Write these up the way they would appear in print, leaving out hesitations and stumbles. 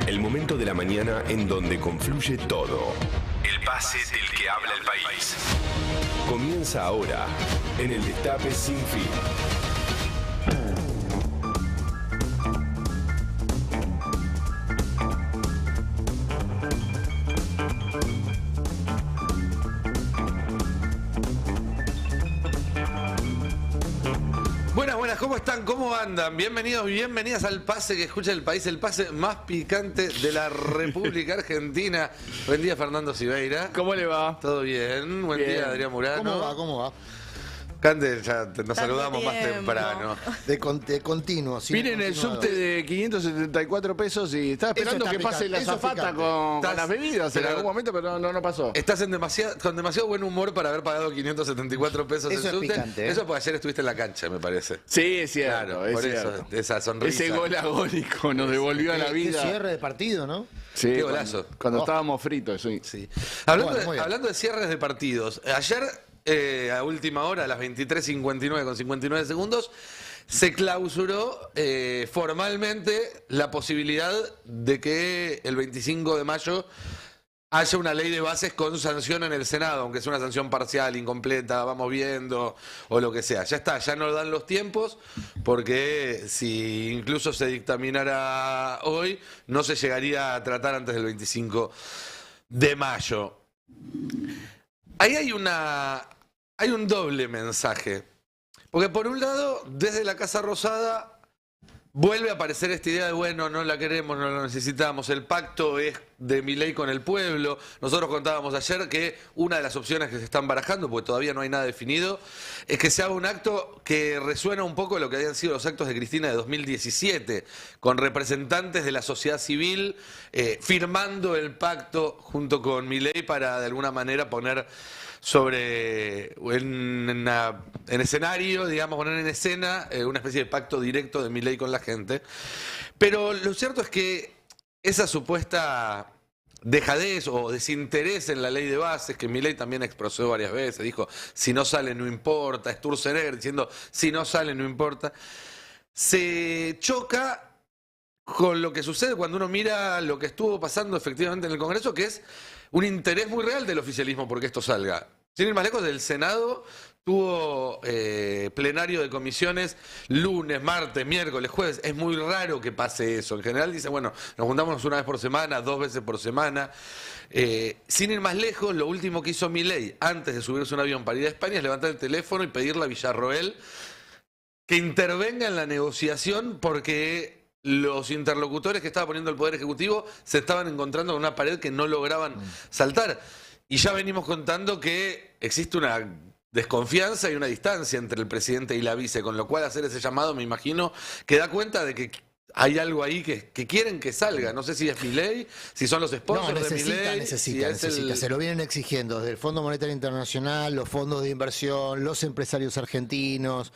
El momento de la mañana en donde confluye todo. El pase del que habla el país. Comienza ahora en el Destape Sin Fin. Buenas, ¿cómo están? ¿Cómo andan? Bienvenidos, bienvenidas al pase que escucha el país, el pase más picante de la República Argentina. Buen día, Fernando Siveira. ¿Cómo le va? ¿Todo bien? Buen día, Adrián Murano. ¿Cómo va? Cande, ya nos saludamos más temprano. De continuo. Miren el subte de 574 pesos y estaba esperando que pase la zafata con las bebidas en algún momento, pero no pasó. Estás con demasiado buen humor para haber pagado 574 pesos Eso el es subte. picante, ¿eh? Eso porque ayer estuviste en la cancha, me parece. Sí, es cierto. Claro, es por cierto. eso, esa sonrisa. Ese gol agónico nos devolvió a la Qué vida. cierre de partido, ¿no? Sí, Qué golazo. Cuando estábamos fritos, sí. Sí. Bueno, muy bien. Hablando de cierres de partidos, ayer a última hora, a las 23:59 con 59 segundos, se clausuró formalmente la posibilidad de que el 25 de mayo haya una ley de bases con sanción en el Senado, aunque sea una sanción parcial, incompleta, vamos viendo, o lo que sea. Ya está, ya no dan los tiempos, porque si incluso se dictaminara hoy, no se llegaría a tratar antes del 25 de mayo. Ahí hay un doble mensaje. Porque por un lado, desde la Casa Rosada vuelve a aparecer esta idea de, bueno, no la queremos, no la necesitamos, el pacto es de Milei con el pueblo. Nosotros contábamos ayer que una de las opciones que se están barajando, porque todavía no hay nada definido, es que se haga un acto que resuena un poco lo que habían sido los actos de Cristina de 2017, con representantes de la sociedad civil firmando el pacto junto con Milei para de alguna manera poner en escenario, digamos, poner en escena una especie de pacto directo de Milei con la gente. Pero lo cierto es que esa supuesta dejadez o desinterés en la ley de bases, que Milei también expresó varias veces, dijo, si no sale no importa, Sturzenegger diciendo, si no sale no importa, se choca con lo que sucede cuando uno mira lo que estuvo pasando efectivamente en el Congreso, que es un interés muy real del oficialismo porque esto salga. Sin ir más lejos, el Senado tuvo plenario de comisiones lunes, martes, miércoles, jueves. Es muy raro que pase eso. En general dicen, bueno, nos juntamos una vez por semana, 2 veces por semana. Sin ir más lejos, lo último que hizo Milei antes de subirse a un avión para ir a España es levantar el teléfono y pedirle a Villarroel que intervenga en la negociación porque los interlocutores que estaba poniendo el Poder Ejecutivo se estaban encontrando con una pared que no lograban saltar. Y ya venimos contando que existe una desconfianza y una distancia entre el presidente y la vice, con lo cual hacer ese llamado, me imagino, que da cuenta de que hay algo ahí que quieren que salga. No sé si es Milei, si son los sponsors de Milei. Necesita. Se lo vienen exigiendo desde el Fondo Monetario Internacional, los fondos de inversión, los empresarios argentinos.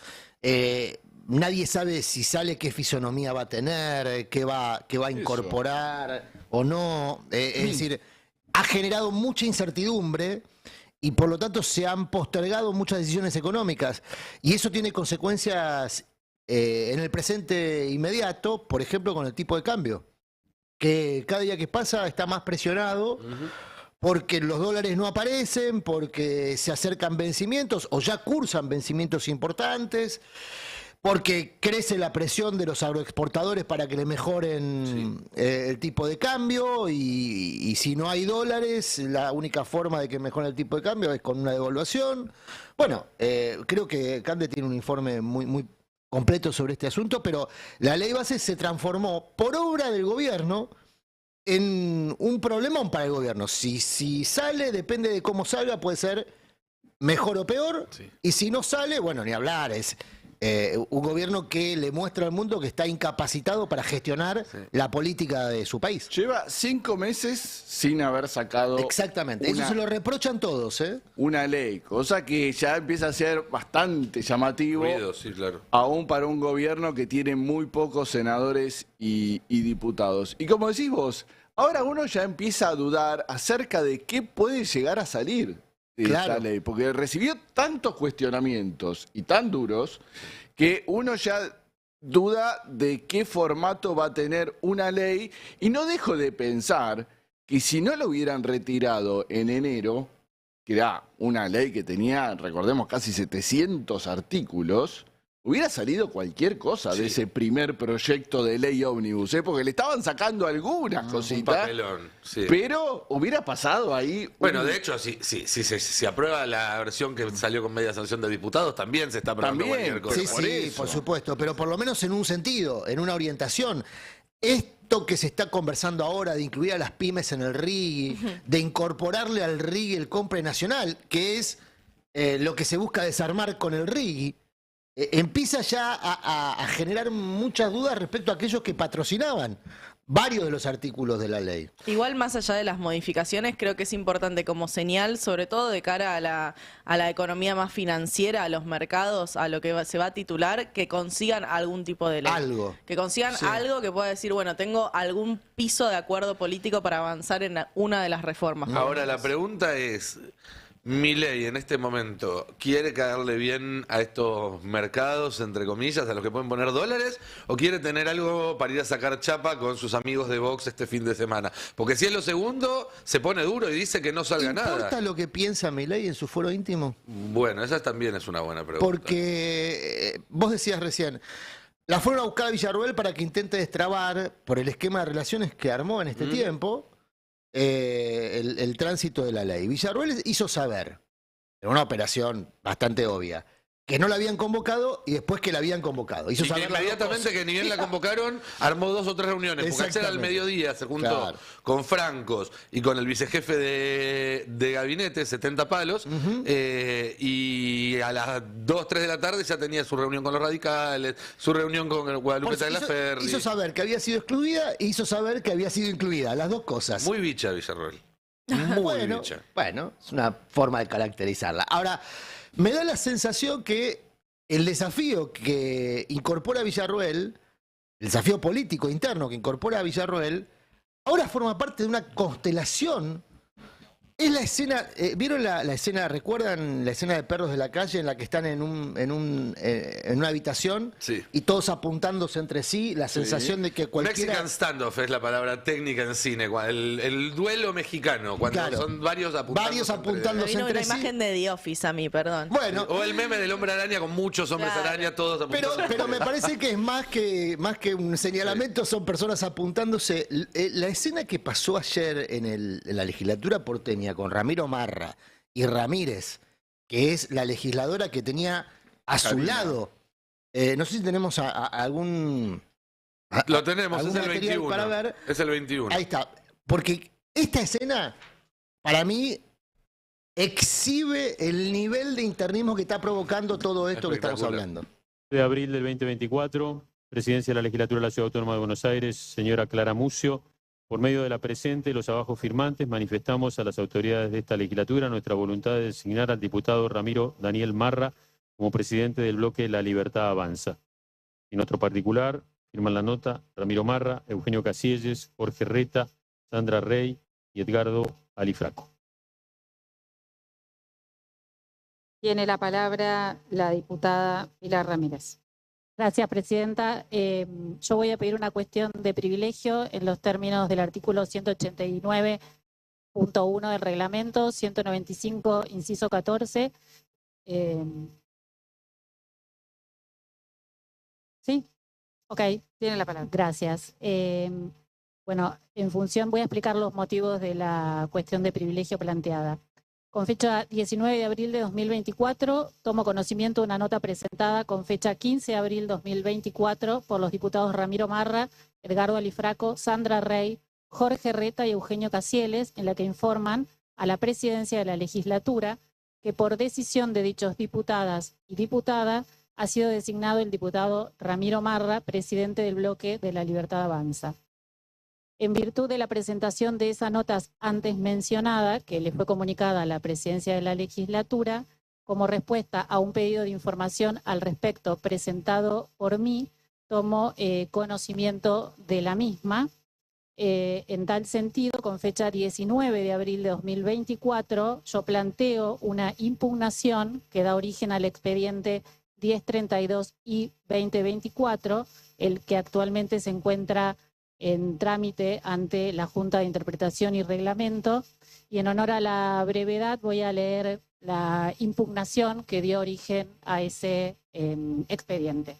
Nadie sabe si sale qué fisonomía va a tener, qué va a incorporar o no. Es decir, ha generado mucha incertidumbre y por lo tanto se han postergado muchas decisiones económicas. Y eso tiene consecuencias en el presente inmediato, por ejemplo, con el tipo de cambio, que cada día que pasa está más presionado. Porque los dólares no aparecen, porque se acercan vencimientos o ya cursan vencimientos importantes, porque crece la presión de los agroexportadores para que le mejoren el tipo de cambio y si no hay dólares, la única forma de que mejore el tipo de cambio es con una devaluación. Bueno, creo que Cande tiene un informe muy completo sobre este asunto, pero la ley base se transformó por obra del gobierno en un problemón para el gobierno. Si sale, depende de cómo salga, puede ser mejor o peor, y si no sale, bueno, ni hablar, es un gobierno que le muestra al mundo que está incapacitado para gestionar la política de su país. Lleva 5 meses sin haber sacado. Exactamente, eso se lo reprochan todos, una ley, cosa que ya empieza a ser bastante llamativo, Sí, claro. aún para un gobierno que tiene muy pocos senadores y diputados. Y como decís vos, ahora uno ya empieza a dudar acerca de qué puede llegar a salir de esta ley, porque recibió tantos cuestionamientos y tan duros que uno ya duda de qué formato va a tener una ley y no dejo de pensar que si no lo hubieran retirado en enero, que era una ley que tenía, recordemos, casi 700 artículos, hubiera salido cualquier cosa de ese primer proyecto de ley ómnibus, porque le estaban sacando algunas cositas, Un papelón, sí. pero hubiera pasado ahí... Bueno, de hecho, si se aprueba la versión que salió con media sanción de diputados, también se está aprobando cualquier cosa. Sí, sí, por supuesto, pero por lo menos en un sentido, en una orientación. Esto que se está conversando ahora de incluir a las pymes en el RIGI, de incorporarle al RIGI el compre nacional, que es lo que se busca desarmar con el RIGI, empieza ya a generar muchas dudas respecto a aquellos que patrocinaban varios de los artículos de la ley. Igual, más allá de las modificaciones, creo que es importante como señal, sobre todo de cara a la economía más financiera, a los mercados, a lo que se va a titular, que consigan algún tipo de ley. Algo. Que consigan algo que pueda decir, bueno, tengo algún piso de acuerdo político para avanzar en una de las reformas. Ahora, la pregunta es, Milei en este momento, ¿quiere caerle bien a estos mercados, entre comillas, a los que pueden poner dólares? ¿O quiere tener algo para ir a sacar chapa con sus amigos de Vox este fin de semana? Porque si es lo segundo, se pone duro y dice que no salga nada. ¿Importa lo que piensa Milei en su foro íntimo? Bueno, esa también es una buena pregunta. Porque vos decías recién, la fueron a buscar a Villarroel para que intente destrabar, por el esquema de relaciones que armó en este tiempo, el tránsito de la ley. Villarroel hizo saber, en una operación bastante obvia, que no la habían convocado y después que la habían convocado. Hizo y que saber inmediatamente que ni bien la convocaron, armó 2 o 3 reuniones. Porque ayer al mediodía se juntó con Francos y con el vicejefe de gabinete, 70 palos, y a las 2, 3 de la tarde ya tenía su reunión con los radicales, su reunión con el Guadalupe Tagliaferri. Hizo saber que había sido excluida e hizo saber que había sido incluida, las dos cosas. Muy bicha Villarroel. Muy bicha. Bueno, es una forma de caracterizarla. Ahora, me da la sensación que el desafío que incorpora Villarroel, el desafío político interno que incorpora a Villarroel, ahora forma parte de una constelación. Es la escena, ¿vieron la escena, recuerdan la escena de Perros de la Calle en la que están en una habitación y todos apuntándose entre sí? La sensación de que cualquiera... Mexican standoff es la palabra técnica en cine, el duelo mexicano, cuando son varios apuntándose Me vino entre una imagen de The Office a mí, perdón. Bueno, o el meme del hombre araña con muchos hombres araña, todos apuntándose. Pero me parece que es más que un señalamiento, son personas apuntándose. La escena que pasó ayer en la legislatura porteña con Ramiro Marra y Ramírez, que es la legisladora que tenía a su lado. No sé si tenemos algún... Lo tenemos, es el material 21. para ver. Es el 21. Ahí está. Porque esta escena, para mí, exhibe el nivel de internismo que está provocando todo esto que estamos hablando. De abril del 2024, Presidencia de la Legislatura de la Ciudad Autónoma de Buenos Aires, señora Clara Mucio. Por medio de la presente y los abajo firmantes, manifestamos a las autoridades de esta legislatura nuestra voluntad de designar al diputado Ramiro Daniel Marra como presidente del bloque La Libertad Avanza. En otro particular, firman la nota Ramiro Marra, Eugenio Casielles, Jorge Reta, Sandra Rey y Edgardo Alifraco. Tiene la palabra la diputada Pilar Ramírez. Gracias, presidenta. Yo voy a pedir una cuestión de privilegio en los términos del artículo 189.1 del reglamento, 195, inciso 14. ¿Sí? Ok. Tiene la palabra. Gracias. Bueno, en función, voy a explicar los motivos de la cuestión de privilegio planteada. Con fecha 19 de abril de 2024, tomo conocimiento de una nota presentada con fecha 15 de abril de 2024 por los diputados Ramiro Marra, Edgardo Alifraco, Sandra Rey, Jorge Reta y Eugenio Casielles, en la que informan a la presidencia de la legislatura que por decisión de dichos diputadas y diputada ha sido designado el diputado Ramiro Marra, presidente del bloque de La Libertad Avanza. En virtud de la presentación de esa nota antes mencionada, que le fue comunicada a la presidencia de la legislatura, como respuesta a un pedido de información al respecto presentado por mí, tomo conocimiento de la misma. En tal sentido, con fecha 19 de abril de 2024, yo planteo una impugnación que da origen al expediente 1032 y 2024, el que actualmente se encuentra en trámite ante la Junta de Interpretación y Reglamento. Y en honor a la brevedad voy a leer la impugnación que dio origen a ese expediente.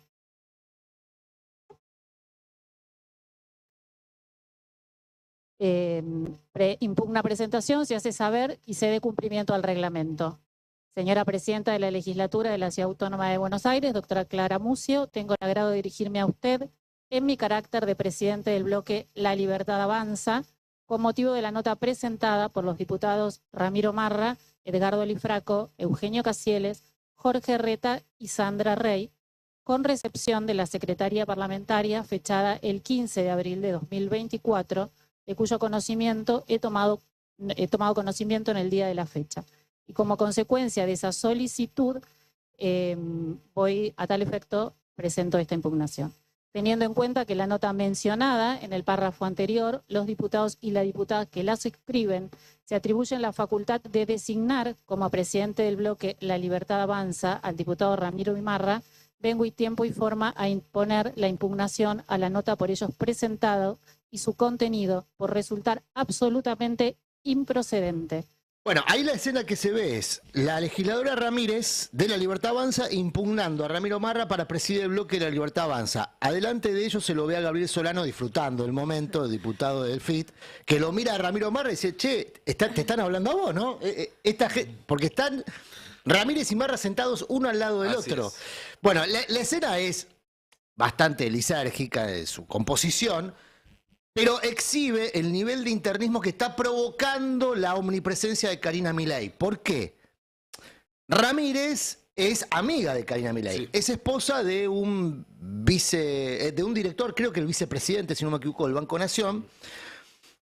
Impugna presentación, se hace saber y se dé cumplimiento al reglamento. Señora Presidenta de la Legislatura de la Ciudad Autónoma de Buenos Aires, doctora Clara Mucio, tengo el agrado de dirigirme a usted en mi carácter de presidente del bloque La Libertad Avanza, con motivo de la nota presentada por los diputados Ramiro Marra, Edgardo Lifraco, Eugenio Casieles, Jorge Reta y Sandra Rey, con recepción de la Secretaría Parlamentaria fechada el 15 de abril de 2024, de cuyo conocimiento he tomado conocimiento en el día de la fecha. Y como consecuencia de esa solicitud, voy a tal efecto, presento esta impugnación. Teniendo en cuenta que la nota mencionada en el párrafo anterior, los diputados y la diputada que la suscriben se atribuyen la facultad de designar como presidente del bloque La Libertad Avanza al diputado Ramiro Marra, vengo y tiempo y forma a imponer la impugnación a la nota por ellos presentado y su contenido por resultar absolutamente improcedente. Bueno, ahí la escena que se ve es la legisladora Ramírez de La Libertad Avanza impugnando a Ramiro Marra para presidir el bloque de La Libertad Avanza. Adelante de ellos se lo ve a Gabriel Solano disfrutando el momento, el diputado del FIT, que lo mira a Ramiro Marra y dice, che, te están hablando a vos, ¿no? Porque están Ramírez y Marra sentados uno al lado del otro. Bueno, la escena es bastante lisérgica en su composición, pero exhibe el nivel de internismo que está provocando la omnipresencia de Karina Milei. ¿Por qué? Ramírez es amiga de Karina Milei. Sí. Es esposa de un director, creo que el vicepresidente, si no me equivoco, del Banco Nación.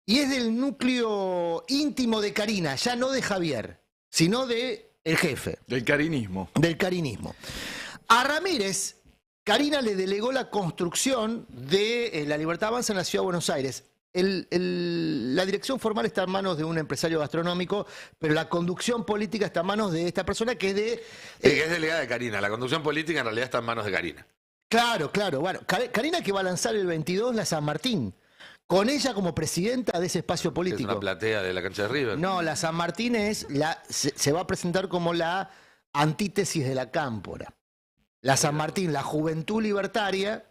Y es del núcleo íntimo de Karina, ya no de Javier, sino de el jefe. Del carinismo. Del carinismo. A Ramírez, Karina le delegó la construcción de La Libertad Avanza en la Ciudad de Buenos Aires. La dirección formal está en manos de un empresario gastronómico, pero la conducción política está en manos de esta persona que es que es delegada de Karina. La conducción política en realidad está en manos de Karina. Claro, claro. Bueno, Karina que va a lanzar el 22 la San Martín, con ella como presidenta de ese espacio político. ¿Es una platea de la cancha de River? No, la San Martín se va a presentar como la antítesis de la Cámpora. La San Martín, la juventud libertaria.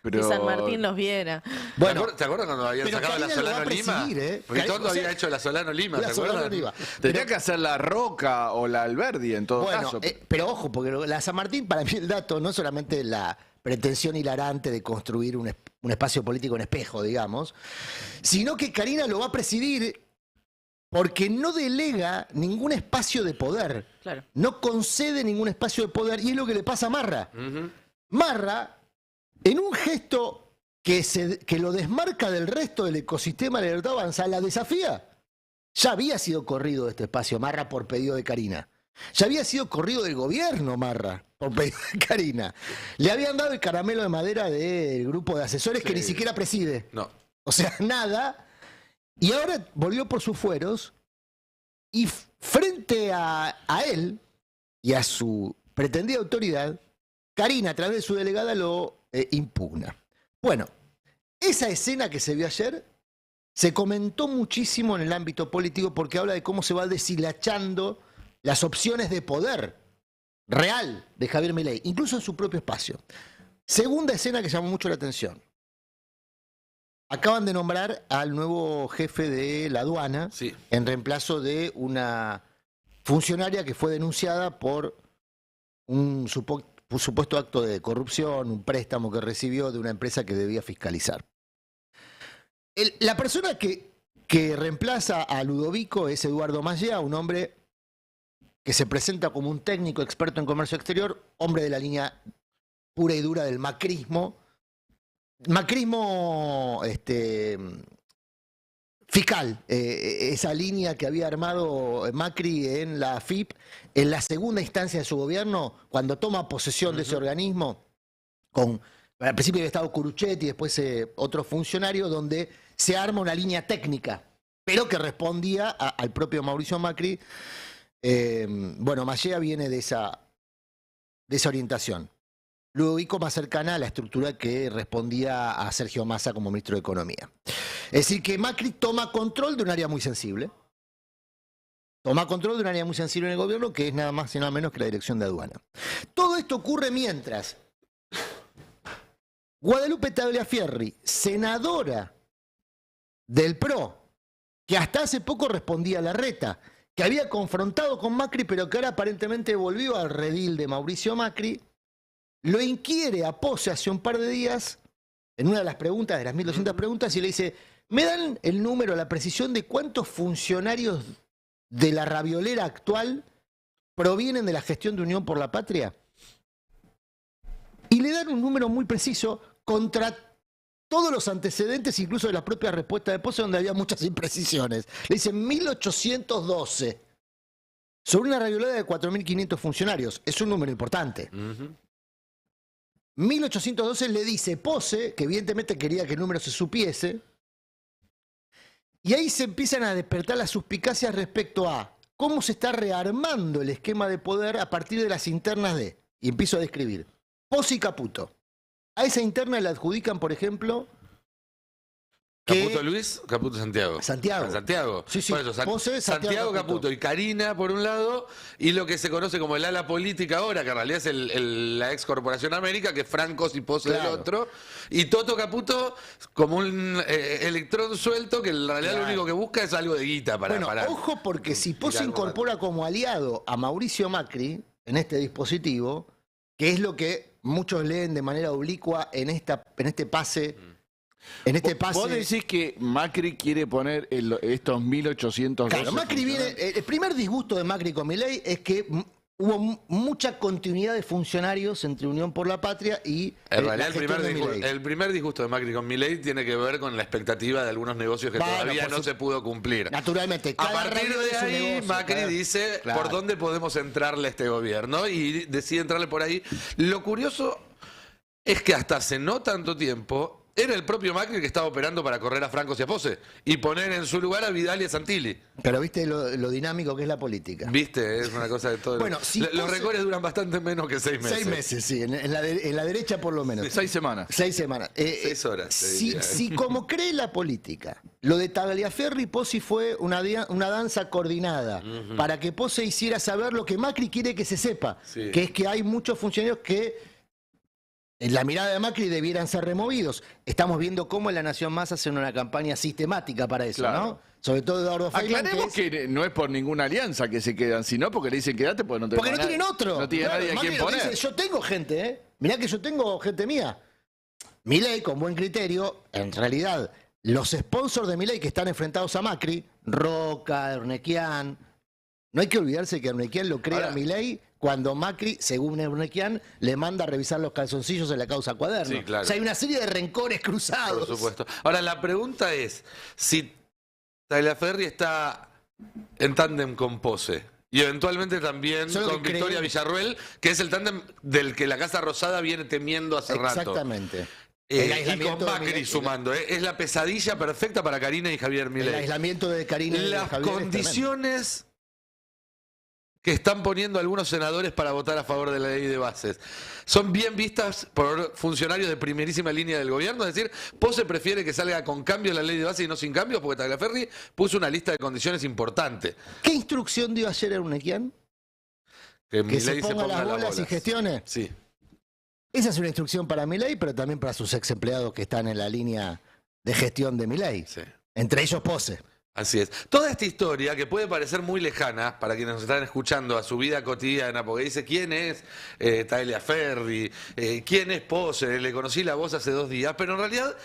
Pero... Y San Martín los viera. Bueno, ¿te acuerdas cuando habían sacado la Solano Lima? Porque todo había hecho la Solano Lima, ¿te acuerdas? Tenía que hacer la Roca o la Alberdi en todo caso. Pero ojo, porque la San Martín, para mí el dato, no solamente la pretensión hilarante de construir un espacio político en espejo, digamos, sino que Karina lo va a presidir porque no delega ningún espacio de poder. Claro. No concede ningún espacio de poder. Y es lo que le pasa a Marra. Marra, en un gesto que lo desmarca del resto del ecosistema de La Libertad Avanza, la desafía. Ya había sido corrido de este espacio Marra por pedido de Karina. Ya había sido corrido del gobierno Marra por pedido de Karina. Le habían dado el caramelo de madera del grupo de asesores que ni siquiera preside. No. O sea, nada. Y ahora volvió por sus fueros y frente a él y a su pretendida autoridad, Karina, a través de su delegada, lo impugna. Bueno, esa escena que se vio ayer se comentó muchísimo en el ámbito político porque habla de cómo se va deshilachando las opciones de poder real de Javier Milei, incluso en su propio espacio. Segunda escena que llamó mucho la atención. Acaban de nombrar al nuevo jefe de la aduana en reemplazo de una funcionaria que fue denunciada por un supuesto acto de corrupción, un préstamo que recibió de una empresa que debía fiscalizar. La persona que reemplaza a Ludovico es Eduardo Mallea, un hombre que se presenta como un técnico experto en comercio exterior, hombre de la línea pura y dura del macrismo. Macrismo fiscal, esa línea que había armado Macri en la AFIP, en la segunda instancia de su gobierno, cuando toma posesión de ese organismo, al principio había estado Curuchetti y después otro funcionario, donde se arma una línea técnica, pero que respondía al propio Mauricio Macri. Bueno, Mallea viene de esa de esa orientación. Lo ubico más cercana a la estructura que respondía a Sergio Massa como ministro de Economía. Es decir, que Macri toma control de un área muy sensible. Toma control de un área muy sensible en el gobierno, que es nada más y nada menos que la dirección de aduana. Todo esto ocurre mientras Guadalupe Tagliaferri, senadora del PRO, que hasta hace poco respondía a Larreta, que había confrontado con Macri, pero que ahora aparentemente volvió al redil de Mauricio Macri, lo inquiere a Pose hace un par de días, en una de las preguntas, de las 1.200 preguntas, y le dice, ¿me dan el número, la precisión de cuántos funcionarios de la raviolera actual provienen de la gestión de Unión por la Patria? Y le dan un número muy preciso contra todos los antecedentes, incluso de la propia respuesta de Pose, donde había muchas imprecisiones. Le dicen 1812, sobre una raviolera de 4.500 funcionarios. Es un número importante. 1812 le dice Pose, que evidentemente quería que el número se supiese, y ahí se empiezan a despertar las suspicacias respecto a cómo se está rearmando el esquema de poder a partir de las internas de, y empiezo a describir, Pose y Caputo. A esa interna le adjudican, por ejemplo, ¿Caputo Luis? Caputo Santiago. Santiago. Santiago. Sí, sí. Por eso, Pose, Santiago Caputo y Karina, por un lado, y lo que se conoce como el ala política ahora, que en realidad es la ex Corporación América, que es Francos y Pose del otro, y Toto Caputo como un electrón suelto, que en realidad lo único que busca es algo de guita para... Bueno, ojo, porque si Pose incorpora como aliado a Mauricio Macri en este dispositivo, que es lo que muchos leen de manera oblicua en este pase... Vos decís que Macri quiere poner estos 1.800... Claro, Macri viene... El primer disgusto de Macri con Milei es que hubo mucha continuidad de funcionarios entre Unión por la Patria y en realidad el primer disgusto de Macri con Milei tiene que ver con la expectativa de algunos negocios que todavía no se pudo cumplir. Naturalmente. A partir de ahí, negocio, Macri dice por dónde podemos entrarle a este gobierno y decide entrarle por ahí. Lo curioso es que hasta hace no tanto tiempo... Era el propio Macri el que estaba operando para correr a Francos y a Pose y poner en su lugar a Vidal y a Santilli. Pero viste lo dinámico que es la política. Viste, es una cosa de todo. Bueno, los récords duran bastante menos que 6 meses. 6 meses, sí, en la derecha por lo menos. 6 semanas. 6 semanas. 6 horas. Si como cree la política, lo de Tagliaferri y Pose fue una danza coordinada para que Pose hiciera saber lo que Macri quiere que se sepa, que es que hay muchos funcionarios que en la mirada de Macri debieran ser removidos. Estamos viendo cómo en La Nación Más hacen una campaña sistemática para eso, ¿no? Sobre todo Eduardo Feynman. Aclaremos que no es por ninguna alianza que se quedan, sino porque le dicen quédate porque no te porque no tienen otro. No tiene nadie a quien poner. Dice, yo tengo gente, Mirá que yo tengo gente mía. Milei, con buen criterio, en realidad, los sponsors de Milei que están enfrentados a Macri, Roca, Ernequian, no hay que olvidarse que Ernequian lo crea Milei cuando Macri, según Ernequian, le manda a revisar los calzoncillos en la causa Cuaderno. Sí, claro. O sea, hay una serie de rencores cruzados. Por supuesto. Ahora, la pregunta es, si Tagliaferri está en tándem con Pose y eventualmente también con Victoria Villarruel, que es el tándem del que la Casa Rosada viene temiendo hace rato. Exactamente. Y con Macri sumando. Es la pesadilla perfecta para Karina y Javier Milei. El aislamiento de Karina y las Javier condiciones que están poniendo algunos senadores para votar a favor de la ley de bases son bien vistas por funcionarios de primerísima línea del gobierno. Es decir, Pose prefiere que salga con cambio la ley de bases y no sin cambios, porque Tagliaferri puso una lista de condiciones importante. ¿Qué instrucción dio ayer Ernequian? Que se ponga las bolas y gestione. Sí. Esa es una instrucción para Milei, pero también para sus ex empleados que están en la línea de gestión de Milei. Sí. Entre ellos Pose. Así es. Toda esta historia, que puede parecer muy lejana para quienes nos están escuchando a su vida cotidiana, porque dice, ¿quién es Tagliaferri? ¿Quién es Pose? Le conocí la voz hace 2 días, pero en realidad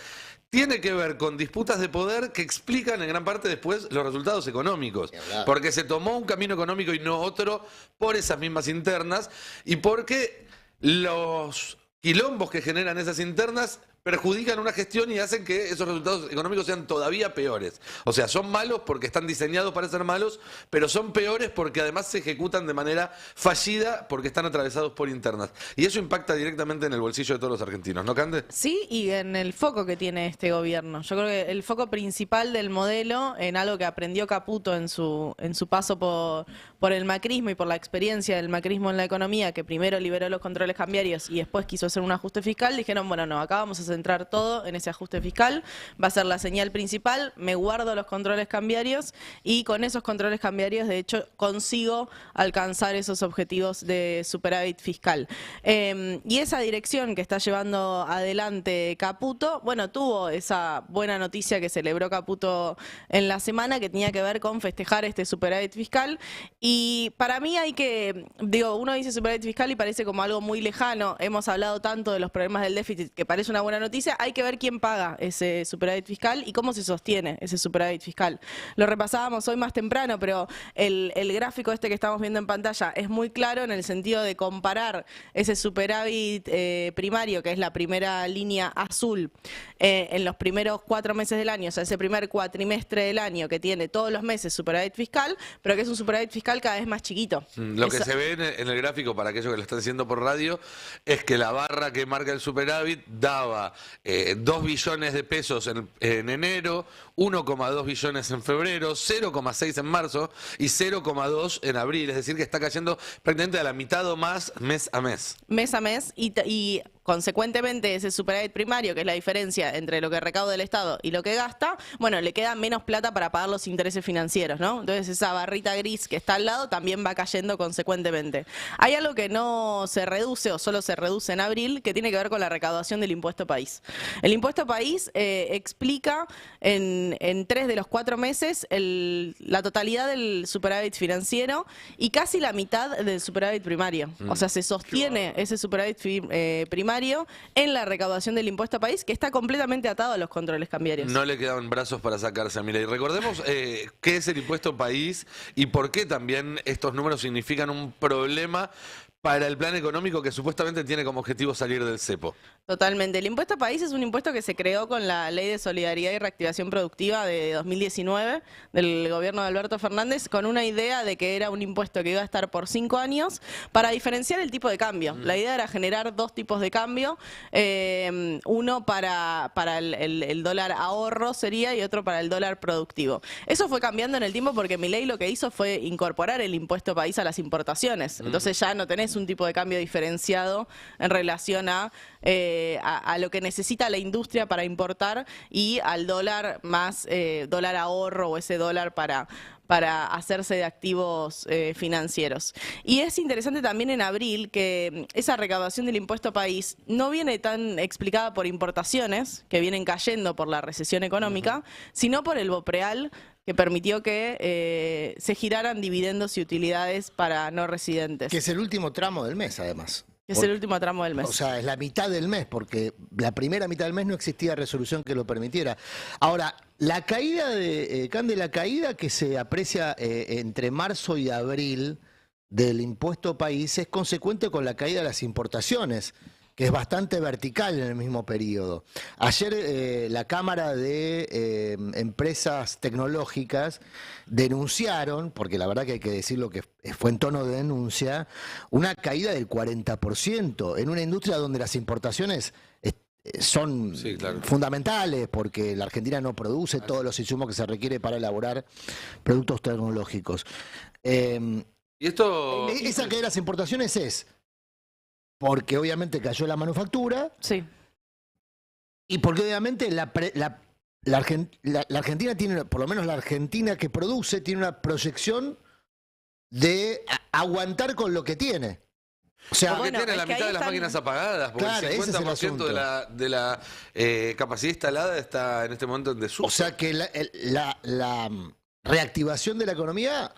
tiene que ver con disputas de poder que explican en gran parte después los resultados económicos. Porque se tomó un camino económico y no otro por esas mismas internas y porque los quilombos que generan esas internas perjudican una gestión y hacen que esos resultados económicos sean todavía peores. O sea, son malos porque están diseñados para ser malos, pero son peores porque además se ejecutan de manera fallida porque están atravesados por internas. Y eso impacta directamente en el bolsillo de todos los argentinos, ¿no, Cande? Sí, y en el foco que tiene este gobierno. Yo creo que el foco principal del modelo, en algo que aprendió Caputo en su paso por el macrismo y por la experiencia del macrismo en la economía, que primero liberó los controles cambiarios y después quiso hacer un ajuste fiscal, dijeron, bueno, no, acá vamos a centrar todo en ese ajuste fiscal, va a ser la señal principal, me guardo los controles cambiarios y con esos controles cambiarios, de hecho, consigo alcanzar esos objetivos de superávit fiscal. Y esa dirección que está llevando adelante Caputo, bueno, tuvo esa buena noticia que celebró Caputo en la semana, que tenía que ver con festejar este superávit fiscal. Y para mí hay que, digo, uno dice superávit fiscal y parece como algo muy lejano, hemos hablado tanto de los problemas del déficit que parece una buena noticia, hay que ver quién paga ese superávit fiscal y cómo se sostiene ese superávit fiscal. Lo repasábamos hoy más temprano, pero el gráfico este que estamos viendo en pantalla es muy claro en el sentido de comparar ese superávit primario, que es la primera línea azul, en los primeros 4 meses del año, o sea, ese primer cuatrimestre del año que tiene todos los meses superávit fiscal, pero que es un superávit fiscal cada vez más chiquito. Lo que se ve en el gráfico, para aquellos que lo están haciendo por radio, es que la barra que marca el superávit daba 2 billones de pesos en enero, 1,2 billones en febrero, 0,6 en marzo y 0,2 en abril. Es decir, que está cayendo prácticamente a la mitad o más mes a mes. Mes a mes y consecuentemente ese superávit primario, que es la diferencia entre lo que recauda el Estado y lo que gasta, bueno, le queda menos plata para pagar los intereses financieros, ¿no? Entonces esa barrita gris que está al lado también va cayendo consecuentemente. Hay algo que no se reduce o solo se reduce en abril, que tiene que ver con la recaudación del impuesto país. El impuesto país explica en 3 de los 4 meses la totalidad del superávit financiero y casi la mitad del superávit primario. O sea, se sostiene ese superávit primario en la recaudación del impuesto país, que está completamente atado a los controles cambiarios. No le quedaban brazos para sacarse a Milei. Recordemos qué es el impuesto país y por qué también estos números significan un problema para el plan económico que supuestamente tiene como objetivo salir del cepo. Totalmente. El impuesto país es un impuesto que se creó con la Ley de Solidaridad y Reactivación Productiva de 2019 del gobierno de Alberto Fernández, con una idea de que era un impuesto que iba a estar por 5 años para diferenciar el tipo de cambio. La idea era generar 2 tipos de cambio, uno para el dólar ahorro sería y otro para el dólar productivo. Eso fue cambiando en el tiempo porque Milei lo que hizo fue incorporar el impuesto país a las importaciones. Entonces ya no tenés un tipo de cambio diferenciado en relación a lo que necesita la industria para importar y al dólar más dólar ahorro o ese dólar para hacerse de activos financieros. Y es interesante también en abril que esa recaudación del impuesto país no viene tan explicada por importaciones, que vienen cayendo por la recesión económica, sino por el BOPREAL, que permitió que se giraran dividendos y utilidades para no residentes. Que es el último tramo del mes, además. Es el último tramo del mes. O sea, es la mitad del mes, porque la primera mitad del mes no existía resolución que lo permitiera. Ahora, la caída la caída que se aprecia entre marzo y abril del impuesto país es consecuente con la caída de las importaciones, que es bastante vertical en el mismo periodo. Ayer la Cámara de Empresas Tecnológicas denunciaron, porque la verdad que hay que decirlo que fue en tono de denuncia, una caída del 40% en una industria donde las importaciones son fundamentales, porque la Argentina no produce todos los insumos que se requiere para elaborar productos tecnológicos. Y esto... Esa caída de las importaciones es porque obviamente cayó la manufactura. Sí. Y porque obviamente la Argentina tiene, por lo menos la Argentina que produce, tiene una proyección de aguantar con lo que tiene. O sea, porque tiene la mitad de las máquinas apagadas, porque claro, el 50% de la capacidad instalada está en este momento en desuso. O sea que la reactivación de la economía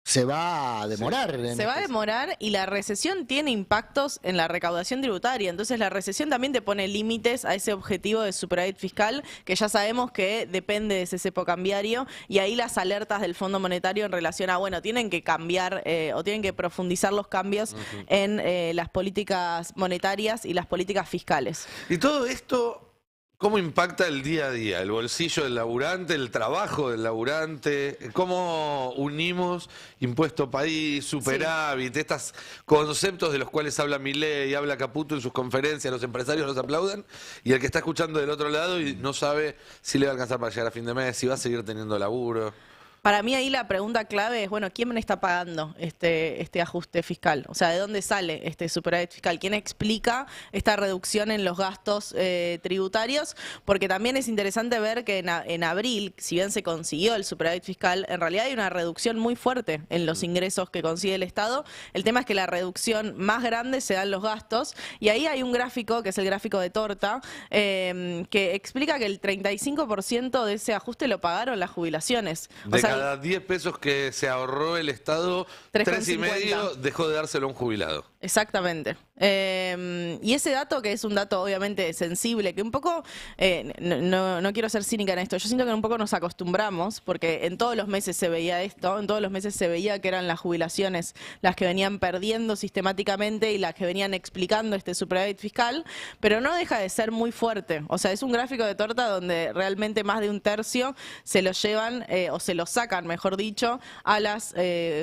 se va a demorar. Se va a demorar y la recesión tiene impactos en la recaudación tributaria. Entonces la recesión también te pone límites a ese objetivo de superávit fiscal, que ya sabemos que depende de ese cepo cambiario, y ahí las alertas del Fondo Monetario en relación a, bueno, tienen que cambiar o tienen que profundizar los cambios en las políticas monetarias y las políticas fiscales. Y todo esto ¿Cómo impacta el día a día? El bolsillo del laburante, el trabajo del laburante, cómo unimos impuesto país, superávit, estos conceptos de los cuales habla Milei y habla Caputo en sus conferencias, los empresarios los aplauden, y el que está escuchando del otro lado y no sabe si le va a alcanzar para llegar a fin de mes, si va a seguir teniendo laburo. Para mí ahí la pregunta clave es, bueno, ¿quién está pagando este ajuste fiscal? O sea, ¿de dónde sale este superávit fiscal? ¿Quién explica esta reducción en los gastos tributarios? Porque también es interesante ver que en abril, si bien se consiguió el superávit fiscal, en realidad hay una reducción muy fuerte en los ingresos que consigue el Estado. El tema es que la reducción más grande se da en los gastos, y ahí hay un gráfico, que es el gráfico de torta, que explica que el 35% de ese ajuste lo pagaron las jubilaciones. De cada 10 pesos que se ahorró el Estado, 3,5 dejó de dárselo a un jubilado. Exactamente. Y ese dato, que es un dato obviamente sensible, que un poco, no quiero ser cínica en esto, yo siento que un poco nos acostumbramos, porque en todos los meses se veía esto, en todos los meses se veía que eran las jubilaciones las que venían perdiendo sistemáticamente y las que venían explicando este superávit fiscal, pero no deja de ser muy fuerte. O sea, es un gráfico de torta donde realmente más de un tercio se lo llevan, o se lo sacan, mejor dicho, a las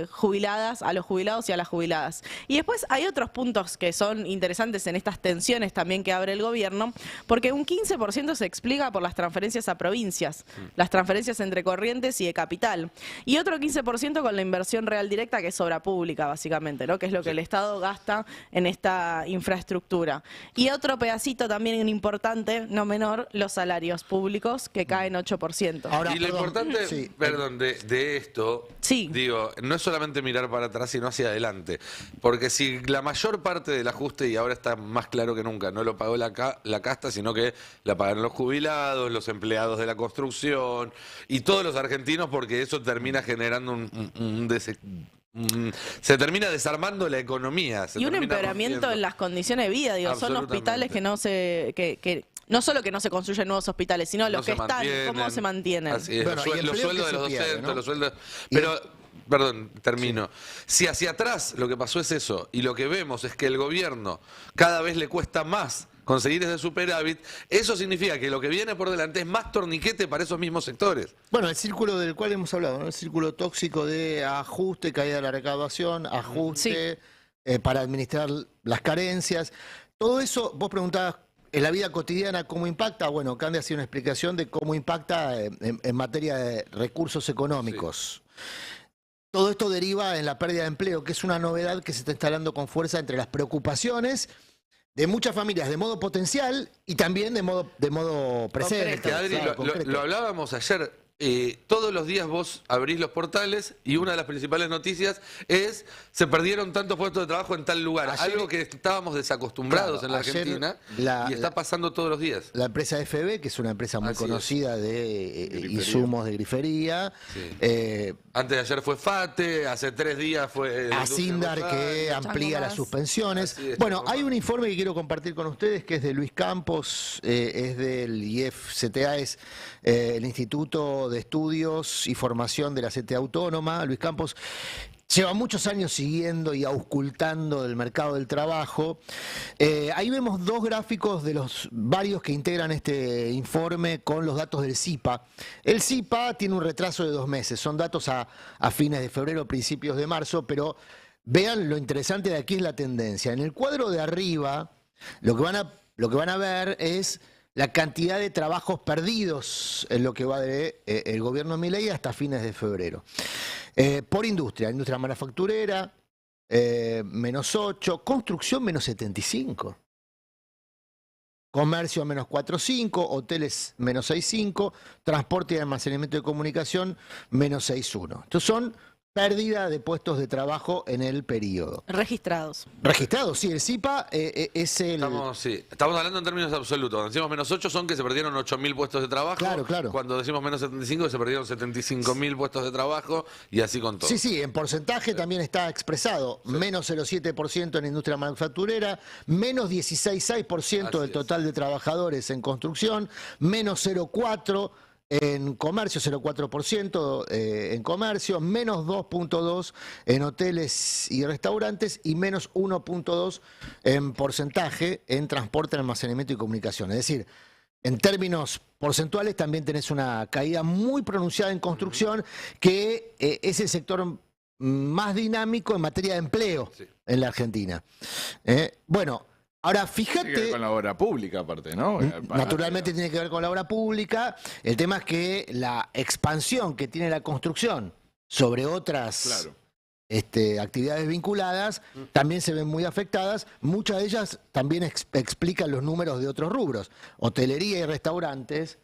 jubiladas, a los jubilados y a las jubiladas. Y después hay otros puntos que son interesantes en estas tensiones también que abre el gobierno, porque un 15% se explica por las transferencias a provincias, las transferencias entre Corrientes y de capital, y otro 15% con la inversión real directa, que es obra pública básicamente, ¿no? Que es lo que el Estado gasta en esta infraestructura. Y otro pedacito también importante, no menor, los salarios públicos, que caen 8%. Ahora, y lo importante, perdón, de esto, digo, no es solamente mirar para atrás, sino hacia adelante, porque si la mayor parte del ajuste, y ahora está más claro que nunca, no lo pagó la casta, sino que la pagaron los jubilados, los empleados de la construcción y todos los argentinos, porque eso termina generando se termina desarmando la economía. Y un empeoramiento en las condiciones de vida, digo, son hospitales que no se... no solo que no se construyen nuevos hospitales, sino los que están, cómo se mantienen. Así es, bueno, los sueldos de los docentes, ¿no? Los sueldos... Pero, perdón, termino. Si hacia atrás lo que pasó es eso, y lo que vemos es que el gobierno cada vez le cuesta más conseguir ese superávit, eso significa que lo que viene por delante es más torniquete para esos mismos sectores. Bueno, el círculo del cual hemos hablado, ¿no? El círculo tóxico de ajuste, caída de la recaudación, ajuste para administrar las carencias. Todo eso, vos preguntabas, en la vida cotidiana, ¿cómo impacta? Bueno, Cande hacía una explicación de cómo impacta en materia de recursos económicos. Todo esto deriva en la pérdida de empleo, que es una novedad que se está instalando con fuerza entre las preocupaciones de muchas familias de modo potencial y también de modo presente. Adri, lo hablábamos ayer. Todos los días vos abrís los portales y una de las principales noticias es: se perdieron tantos puestos de trabajo en tal lugar. Ayer, algo que estábamos desacostumbrados en la Argentina, y está pasando todos los días. La empresa FB, que es una empresa muy conocida de insumos de grifería. Antes de ayer fue FATE, hace 3 días fue... Asindar, que amplía las suspensiones. Bueno, hay un informe que quiero compartir con ustedes, que es de Luis Campos, es del IEF-CTA, es el Instituto de Estudios y Formación de la CTA Autónoma. Luis Campos lleva muchos años siguiendo y auscultando del mercado del trabajo. Ahí vemos dos gráficos de los varios que integran este informe con los datos del CIPA. El CIPA tiene un retraso de 2 meses, son datos a fines de febrero, principios de marzo, pero vean lo interesante de aquí es la tendencia. En el cuadro de arriba, lo que van a ver es la cantidad de trabajos perdidos en lo que va de el gobierno de Milei hasta fines de febrero. Por industria manufacturera, -8, construcción -75, comercio -4,5, hoteles -6,5, transporte y almacenamiento de comunicación -6,1. Estos son pérdida de puestos de trabajo en el periodo. Registrados. Registrados, sí. El CIPA es el... Estamos hablando en términos absolutos. Cuando decimos -8 son que se perdieron 8.000 puestos de trabajo. Claro. Cuando decimos -75 se perdieron 75.000 puestos de trabajo, y así con todo. Sí, en porcentaje también está expresado. -0,7% en industria manufacturera, -16,6% del total de trabajadores en construcción, -0,4% en comercio, 0,4% en comercio, -2,2% en hoteles y restaurantes y -1,2% en porcentaje en transporte, almacenamiento y comunicación. Es decir, en términos porcentuales también tenés una caída muy pronunciada en construcción, que es el sector más dinámico en materia de empleo en la Argentina. Bueno, ahora fíjate... Tiene que ver con la obra pública aparte, ¿no? Naturalmente tiene que ver con la obra pública. El tema es que la expansión que tiene la construcción sobre otras actividades vinculadas también se ven muy afectadas. Muchas de ellas también explican los números de otros rubros. Hotelería y restaurantes,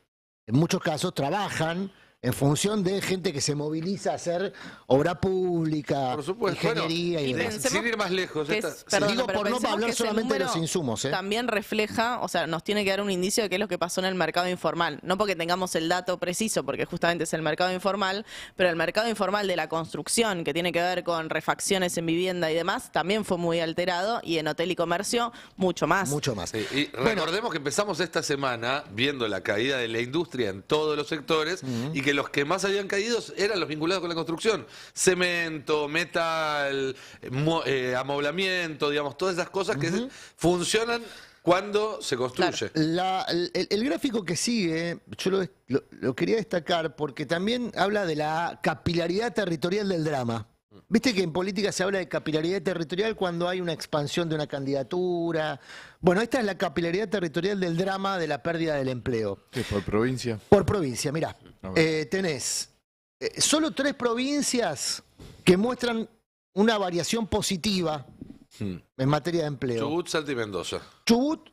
en muchos casos, trabajan en función de gente que se moviliza a hacer obra pública, por supuesto, ingeniería y demás. Sin ir más lejos. Digo por no hablar solamente de los insumos. También refleja, o sea, nos tiene que dar un indicio de qué es lo que pasó en el mercado informal. No porque tengamos el dato preciso, porque justamente es el mercado informal, pero el mercado informal de la construcción, que tiene que ver con refacciones en vivienda y demás, también fue muy alterado, y en hotel y comercio, mucho más. Mucho más. Sí, y recordemos que empezamos esta semana viendo la caída de la industria en todos los sectores y que los que más habían caído eran los vinculados con la construcción. Cemento, metal, amoblamiento, digamos, todas esas cosas que funcionan cuando se construye. El gráfico que sigue, yo lo quería destacar porque también habla de la capilaridad territorial del drama. Viste que en política se habla de capilaridad territorial cuando hay una expansión de una candidatura. Bueno, esta es la capilaridad territorial del drama de la pérdida del empleo. ¿Qué, por provincia? Por provincia, mirá. Tenés solo 3 provincias que muestran una variación positiva en materia de empleo. Chubut, Salta y Mendoza. Chubut,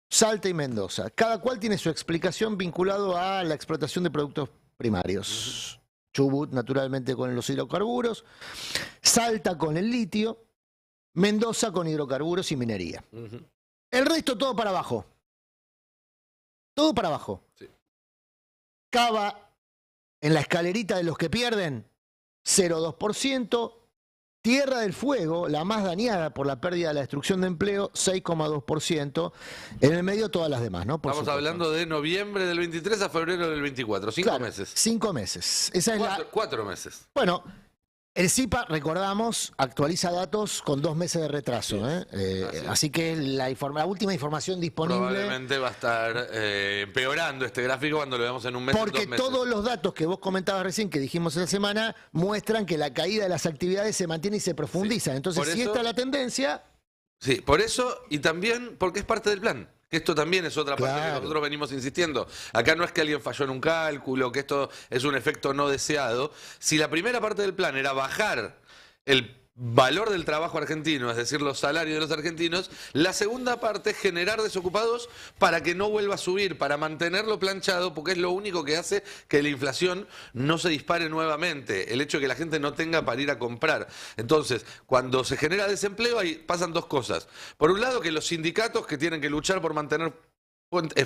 Salta y Mendoza. Cada cual tiene su explicación vinculado a la explotación de productos primarios. Chubut, naturalmente, con los hidrocarburos. Salta con el litio. Mendoza con hidrocarburos y minería. El resto todo para abajo. Todo para abajo. Sí. Cava, en la escalerita de los que pierden, 0,2%. Tierra del Fuego, la más dañada por la pérdida de la destrucción de empleo, 6,2%. En el medio todas las demás, ¿no? Estamos hablando de noviembre del 23 a febrero del 24. 5 meses. 5 meses. Esa es 4 meses. Bueno, el CIPA, recordamos, actualiza datos con 2 meses de retraso. Así que la última información disponible... Probablemente va a estar empeorando este gráfico cuando lo veamos en un mes. Porque 2 meses. Todos los datos que vos comentabas recién, que dijimos esta semana, muestran que la caída de las actividades se mantiene y se profundiza. Entonces, si esta es la tendencia... Sí, por eso y también porque es parte del plan. Esto también es otra parte que nosotros venimos insistiendo. Acá no es que alguien falló en un cálculo, que esto es un efecto no deseado. Si la primera parte del plan era bajar el valor del trabajo argentino, es decir, los salarios de los argentinos, la segunda parte es generar desocupados para que no vuelva a subir, para mantenerlo planchado, porque es lo único que hace que la inflación no se dispare nuevamente, el hecho de que la gente no tenga para ir a comprar. Entonces, cuando se genera desempleo, ahí pasan 2 cosas. Por un lado, que los sindicatos que tienen que luchar por mantener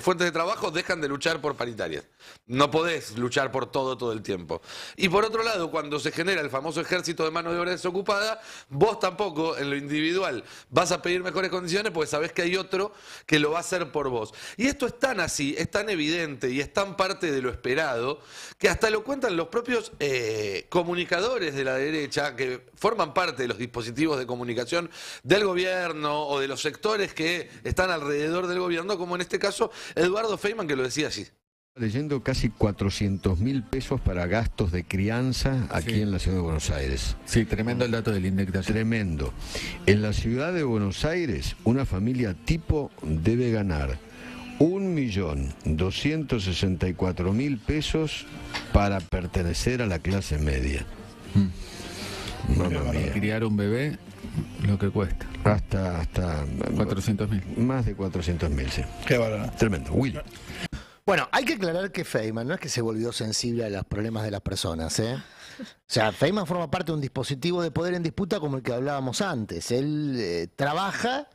fuentes de trabajo dejan de luchar por paritarias. No podés luchar por todo el tiempo. Y por otro lado, cuando se genera el famoso ejército de mano de obra desocupada, vos tampoco, en lo individual, vas a pedir mejores condiciones porque sabés que hay otro que lo va a hacer por vos. Y esto es tan así, es tan evidente y es tan parte de lo esperado, que hasta lo cuentan los propios comunicadores de la derecha, que forman parte de los dispositivos de comunicación del gobierno o de los sectores que están alrededor del gobierno, como en este caso Eduardo Feynman, que lo decía así. Leyendo casi 400.000 pesos para gastos de crianza aquí en la ciudad de Buenos Aires. Sí, tremendo el dato del INDEC de ayer. Tremendo. En la ciudad de Buenos Aires, una familia tipo debe ganar 1.264.000 pesos para pertenecer a la clase media. Mamma mía. Criar un bebé, lo que cuesta. Hasta 400.000. Más de 400.000, sí. Qué bárbaro. Tremendo. Willy. Bueno, hay que aclarar que Feynman no es que se volvió sensible a los problemas de las personas, O sea, Feynman forma parte de un dispositivo de poder en disputa como el que hablábamos antes. Él trabaja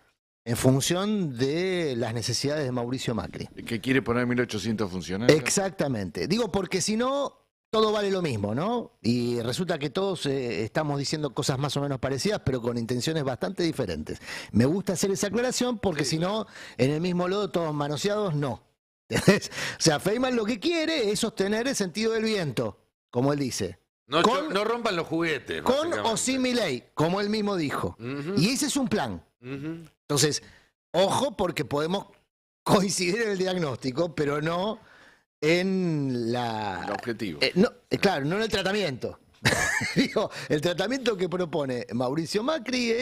en función de las necesidades de Mauricio Macri. Que quiere poner 1.800 funcionarios. Exactamente. Digo, porque si no, todo vale lo mismo, ¿no? Y resulta que todos estamos diciendo cosas más o menos parecidas, pero con intenciones bastante diferentes. Me gusta hacer esa aclaración porque si no, en el mismo lodo, todos manoseados, no. ¿Entendés? O sea, Feynman lo que quiere es sostener el sentido del viento, como él dice. No rompan los juguetes. Con o sin Milei, como él mismo dijo. Y ese es un plan. Entonces, ojo, porque podemos coincidir en el diagnóstico, pero no en El objetivo. Claro, no en el tratamiento. Digo, el tratamiento que propone Mauricio Macri,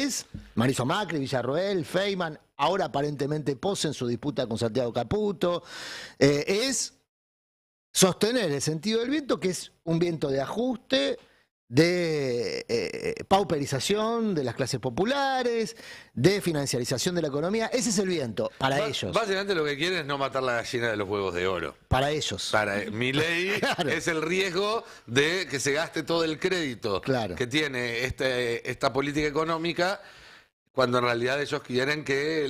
Villarroel, Feynman, ahora aparentemente Pose en su disputa con Santiago Caputo, es sostener el sentido del viento, que es un viento de ajuste, de pauperización de las clases populares, de financiarización de la economía. Ese es el viento para ellos. Básicamente lo que quieren es no matar la gallina de los huevos de oro. Para ellos. Para Milei Claro. es el riesgo de que se gaste todo el crédito Claro. que tiene esta política económica, cuando en realidad ellos quieren que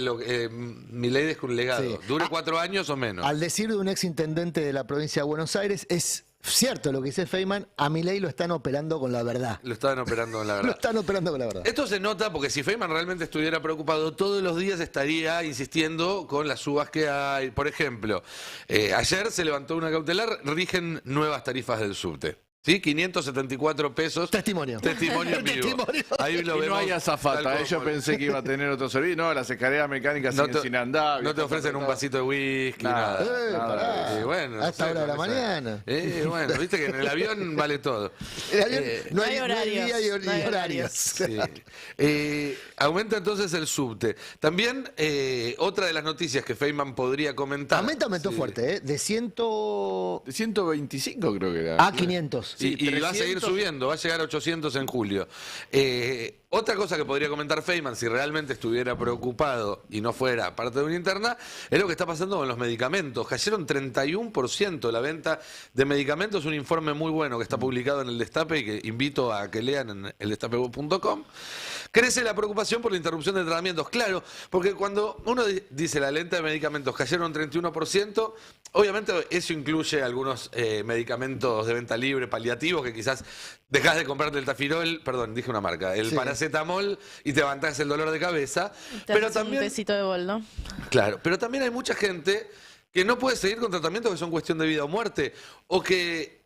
Milei deje un legado. Sí. Dure 4 años o menos. Al decir de un ex intendente de la provincia de Buenos Aires, es cierto lo que dice Feynman, a Milei lo están operando con la verdad. Lo estaban operando en la Lo verdad. están operando con la verdad. Esto se nota porque si Feynman realmente estuviera preocupado, todos los días estaría insistiendo con las subas que hay. Por ejemplo, ayer se levantó una cautelar, rigen nuevas tarifas del subte. ¿Sí? 574 pesos. Testimonio. Testimonio en vivo. Testimonio. Ahí lo Y vemos. no hay tal azafata. cual. Yo pensé que iba a tener otro servicio. No, las escaleras mecánicas siguen sin andar. No te ofrecen un vasito de whisky, Nada. nada. Pará. Bueno, A esta hora de la no sé. mañana. Bueno, viste que en el avión vale todo. El avión no hay horarios, día y no hay horarios. Sí. Aumenta entonces el subte. También otra de las noticias que Feynman podría comentar. Aumentó Sí. fuerte, ¿eh? De 100 De 125 creo que era. a 500. Y va a seguir subiendo, va a llegar a 800 en julio. Otra cosa que podría comentar Feynman, si realmente estuviera preocupado y no fuera parte de una interna, es lo que está pasando con los medicamentos. Cayeron 31% la venta de medicamentos, un informe muy bueno que está publicado en El Destape y que invito a que lean en eldestape.com. Crece la preocupación por la interrupción de tratamientos. Claro, porque cuando uno dice la venta de medicamentos cayeron 31%, obviamente eso incluye algunos medicamentos de venta libre, paliativos, que quizás dejás de comprarte el Tafirol, perdón, dije una marca, el Sí. paracetamol y te levantás el dolor de cabeza. Te Pero haces un también, tecito de bol, ¿no? claro, pero también hay mucha gente que no puede seguir con tratamientos que son cuestión de vida o muerte, o que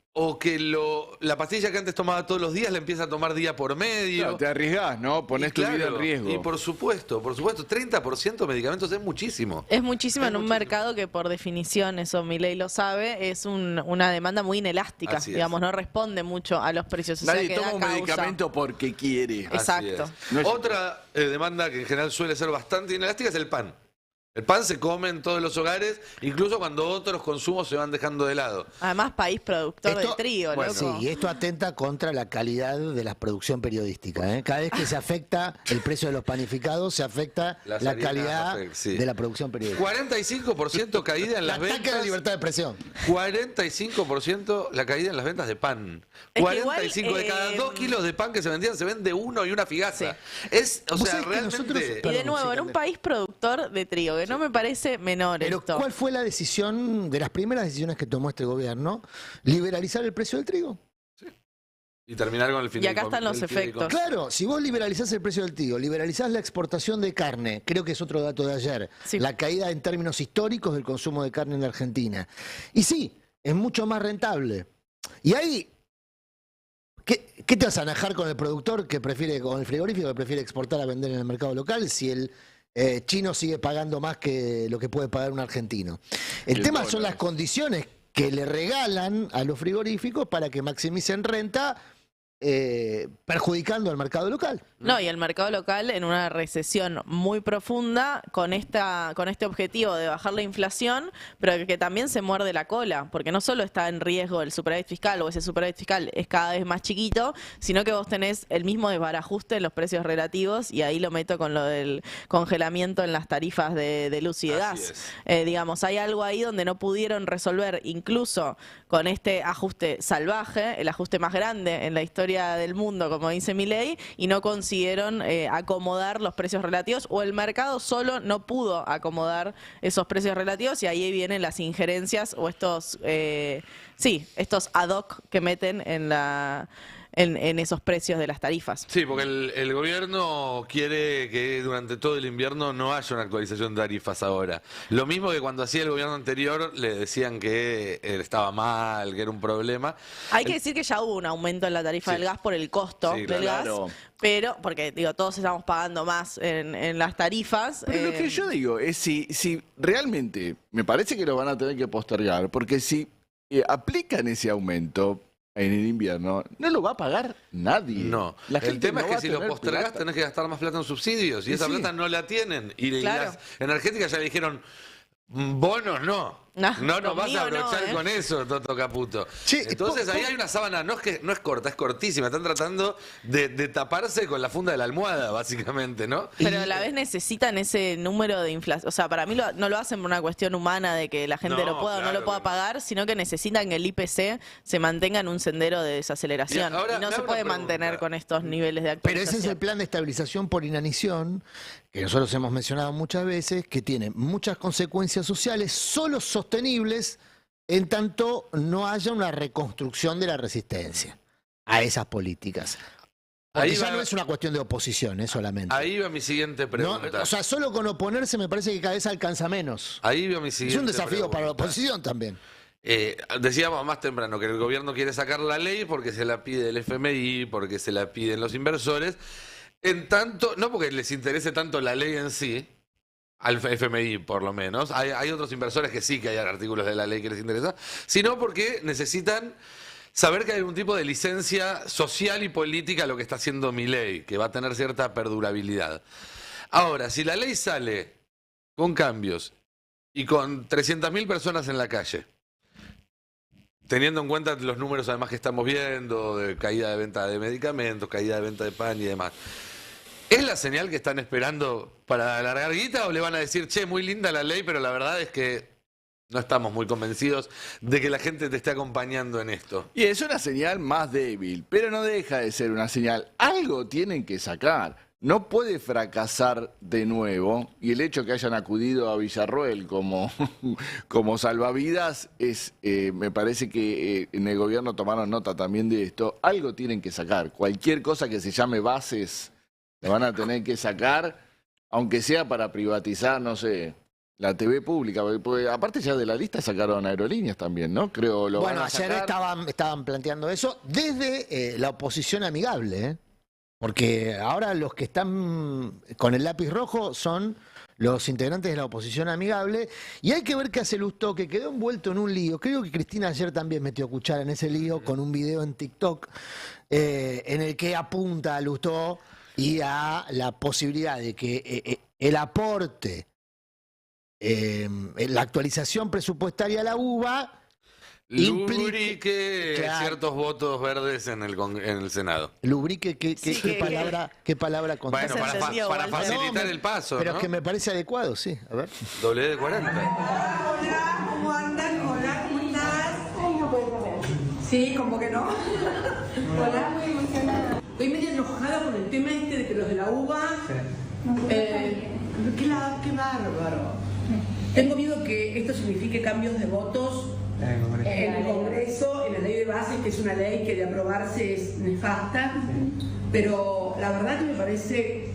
la pastilla que antes tomaba todos los días la empieza a tomar día por medio. Claro, te arriesgás, ¿no? Ponés Y tu vida en claro, riesgo. Y por supuesto, 30% de medicamentos es muchísimo. Es muchísimo Es en un muchísimo. mercado que por definición, eso Milei lo sabe, es una demanda muy inelástica, Así es. digamos, no responde mucho a los precios. O sea, Nadie que toma da un causa. medicamento porque quiere. Así Exacto. es. No es- Otra demanda que en general suele ser bastante inelástica es el pan. El pan se come en todos los hogares, incluso cuando otros consumos se van dejando de lado. Además, país productor Esto- de trigo, bueno, loco. Sí, y esto atenta contra la calidad de la producción periodística. ¿eh? Cada vez que se afecta el precio de los panificados, se afecta Las la harinas calidad afectan, sí. de la producción periodística. 45% caída en las Ataque a la ventas. libertad de expresión. 45% la caída en las ventas de pan. Es que 45 igual, de cada 2 kilos de pan que se vendían, se vende uno y una figaza. Es, o Vos sea, sabés que realmente. nosotros- Y de Perdón, nuevo, sí, en un Candela. país productor de trigo, que no me parece menor Pero esto. ¿cuál fue la decisión, de las primeras decisiones que tomó este gobierno? Liberalizar el precio del trigo. Y terminar con el fin. Y acá están los efectos. Claro, si vos liberalizás el precio del trigo, liberalizás la exportación de carne, creo que es otro dato de ayer, Sí. la caída en términos históricos del consumo de carne en la Argentina. Y sí, es mucho más rentable. Y ahí, ¿qué te vas a anajar con el productor que prefiere, con el frigorífico que prefiere exportar a vender en el mercado local si el chino sigue pagando más que lo que puede pagar un argentino? El El tema dólar. son las condiciones que le regalan a los frigoríficos para que maximicen renta, perjudicando al mercado local. No, y el mercado local en una recesión muy profunda con este objetivo de bajar la inflación, pero que también se muerde la cola, porque no solo está en riesgo el superávit fiscal, o ese superávit fiscal es cada vez más chiquito, sino que vos tenés el mismo desbarajuste en los precios relativos, y ahí lo meto con lo del congelamiento en las tarifas de luz y de Así gas. es. Digamos, hay algo ahí donde no pudieron resolver, incluso con este ajuste salvaje, el ajuste más grande en la historia del mundo, como dice Milei, y no consiguieron acomodar los precios relativos, o el mercado solo no pudo acomodar esos precios relativos, y ahí vienen las injerencias o estos ad hoc que meten en en esos precios de las tarifas. Sí, porque el gobierno quiere que durante todo el invierno no haya una actualización de tarifas ahora. Lo mismo que cuando hacía el gobierno anterior le decían que estaba mal, que era un problema. Hay que decir que ya hubo un aumento en la tarifa del gas por el costo del gas, pero porque digo, todos estamos pagando más en las tarifas. Pero lo que yo digo es si realmente, me parece que lo van a tener que postergar, porque si aplican ese aumento en el invierno, no lo va a pagar nadie. No, el tema es que si lo postergás tenés que gastar más plata en subsidios y esa plata no la tienen. Y las energéticas ya le dijeron, bonos no. No nos vas a abrochar con eso, Toto Caputo. Sí, entonces ahí hay una sábana, no es corta, es cortísima. Están tratando de taparse con la funda de la almohada, básicamente, ¿no? Pero a la vez necesitan ese número de inflación. O sea, para mí no lo hacen por una cuestión humana de que la gente lo pueda o no lo pueda pagar, sino que necesitan que el IPC se mantenga en un sendero de desaceleración. Y no se puede mantener con estos niveles de actualización. Pero ese es el plan de estabilización por inanición, que nosotros hemos mencionado muchas veces, que tiene muchas consecuencias sociales, solo sostenibles en tanto no haya una reconstrucción de la resistencia a esas políticas. Porque ya no es una cuestión de oposición, solamente. Ahí va mi siguiente pregunta. No, o sea, solo con oponerse me parece que cada vez alcanza menos. Ahí va mi siguiente Es un desafío pregunta. para la oposición también. Decíamos más temprano que el gobierno quiere sacar la ley porque se la pide el FMI, porque se la piden los inversores. En tanto, no porque les interese tanto la ley en sí, al FMI por lo menos, hay otros inversores que sí que hay artículos de la ley que les interesa, sino porque necesitan saber que hay algún tipo de licencia social y política a lo que está haciendo Milei, que va a tener cierta perdurabilidad. Ahora, si la ley sale con cambios y con 300.000 personas en la calle, teniendo en cuenta los números además que estamos viendo, de caída de venta de medicamentos, caída de venta de pan y demás, ¿es la señal que están esperando para alargar guita o le van a decir, che, muy linda la ley, pero la verdad es que no estamos muy convencidos de que la gente te esté acompañando en esto? Y es una señal más débil, pero no deja de ser una señal. Algo tienen que sacar. No puede fracasar de nuevo, y el hecho que hayan acudido a Villarroel como salvavidas me parece que en el gobierno tomaron nota también de esto. Algo tienen que sacar. Cualquier cosa que se llame bases la van a tener que sacar, aunque sea para privatizar, no sé, la TV pública. Porque aparte ya de la lista sacaron aerolíneas también, ¿no? Creo lo van a ayer sacar. estaban planteando eso desde la oposición amigable, ¿eh? Porque ahora los que están con el lápiz rojo son los integrantes de la oposición amigable, y hay que ver qué hace Lustó, que quedó envuelto en un lío. Creo que Cristina ayer también metió cuchara en ese lío con un video en TikTok en el que apunta a Lustó y a la posibilidad de que el aporte, la actualización presupuestaria a la UBA lubrique ciertos votos verdes en el Senado. Lubrique, ¿qué palabra bueno, para facilitar el paso, pero ¿no? es que me parece adecuado, sí. A ver. Doble de 40. Hola, ¿cómo andan? Hola, ¿cómo estás? Ay, no puedo comer. Sí, como que no. Hola, muy emocionada. Estoy medio enojada con el tema de que los de la UBA... qué bárbaro. Tengo miedo que esto signifique cambios de votos en el Congreso, en la ley de bases, que es una ley que de aprobarse es nefasta, pero la verdad que me parece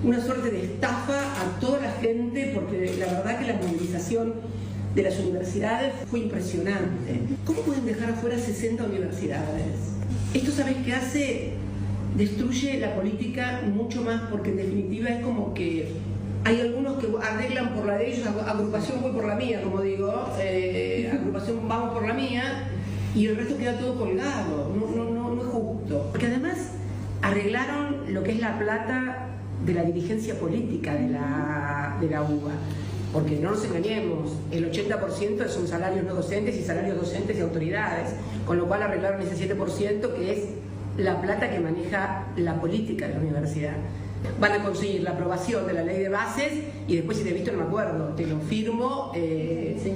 una suerte de estafa a toda la gente, porque la verdad que la movilización de las universidades fue impresionante. ¿Cómo pueden dejar afuera 60 universidades? Esto, ¿sabes qué hace? Destruye la política mucho más, porque en definitiva es como que hay algunos que arreglan por la de ellos, agrupación voy por la mía, como digo, agrupación vamos por la mía, y el resto queda todo colgado. No es justo. Porque además arreglaron lo que es la plata de la dirigencia política de la UBA. Porque no nos engañemos, el 80% son salarios no docentes y salarios docentes de autoridades, con lo cual arreglaron ese 7% que es la plata que maneja la política de la universidad. Van a conseguir la aprobación de la ley de bases y después, si te he visto, no me acuerdo, te lo firmo,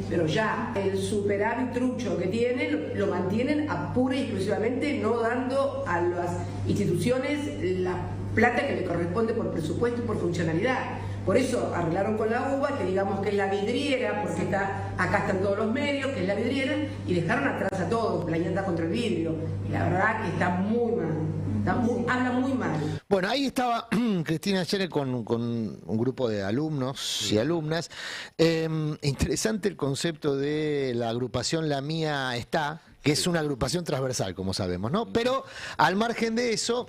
pero ya el superávit trucho que tienen lo mantienen a pura y exclusivamente no dando a las instituciones la plata que le corresponde por presupuesto y por funcionalidad. Por eso arreglaron con la UBA, que digamos que es la vidriera, porque acá están todos los medios, que es la vidriera, y dejaron atrás a todos, Planeta contra el vidrio. Y la verdad que está muy mal. Habla muy mal. Bueno, ahí estaba Cristina ayer con un grupo de alumnos y alumnas. Interesante el concepto de la agrupación La Mía Está, que es una agrupación transversal, como sabemos, ¿no? Pero al margen de eso...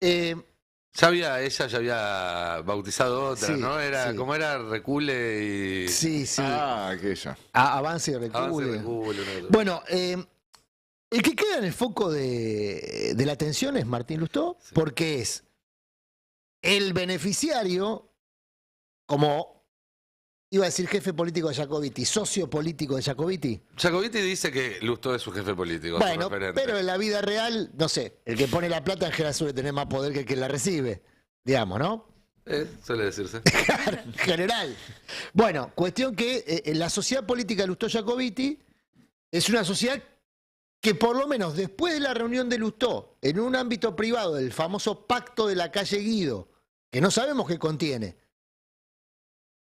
ella ya había bautizado otra, ¿no? Era, ¿cómo era? Recule y... Sí. Aquella. Avance y Recule. Bueno, el que queda en el foco de la atención es Martín Lustó, porque es el beneficiario, como iba a decir jefe político de Jacobiti, socio político de Jacobiti. Jacobiti dice que Lustó es su jefe político. Bueno, pero en la vida real, no sé, el que pone la plata en general suele tener más poder que el que la recibe, digamos, ¿no? Suele decirse. En general. Bueno, cuestión que la sociedad política de Lustó Jacobiti es una sociedad que por lo menos después de la reunión de Lustó, en un ámbito privado del famoso pacto de la calle Guido, que no sabemos qué contiene,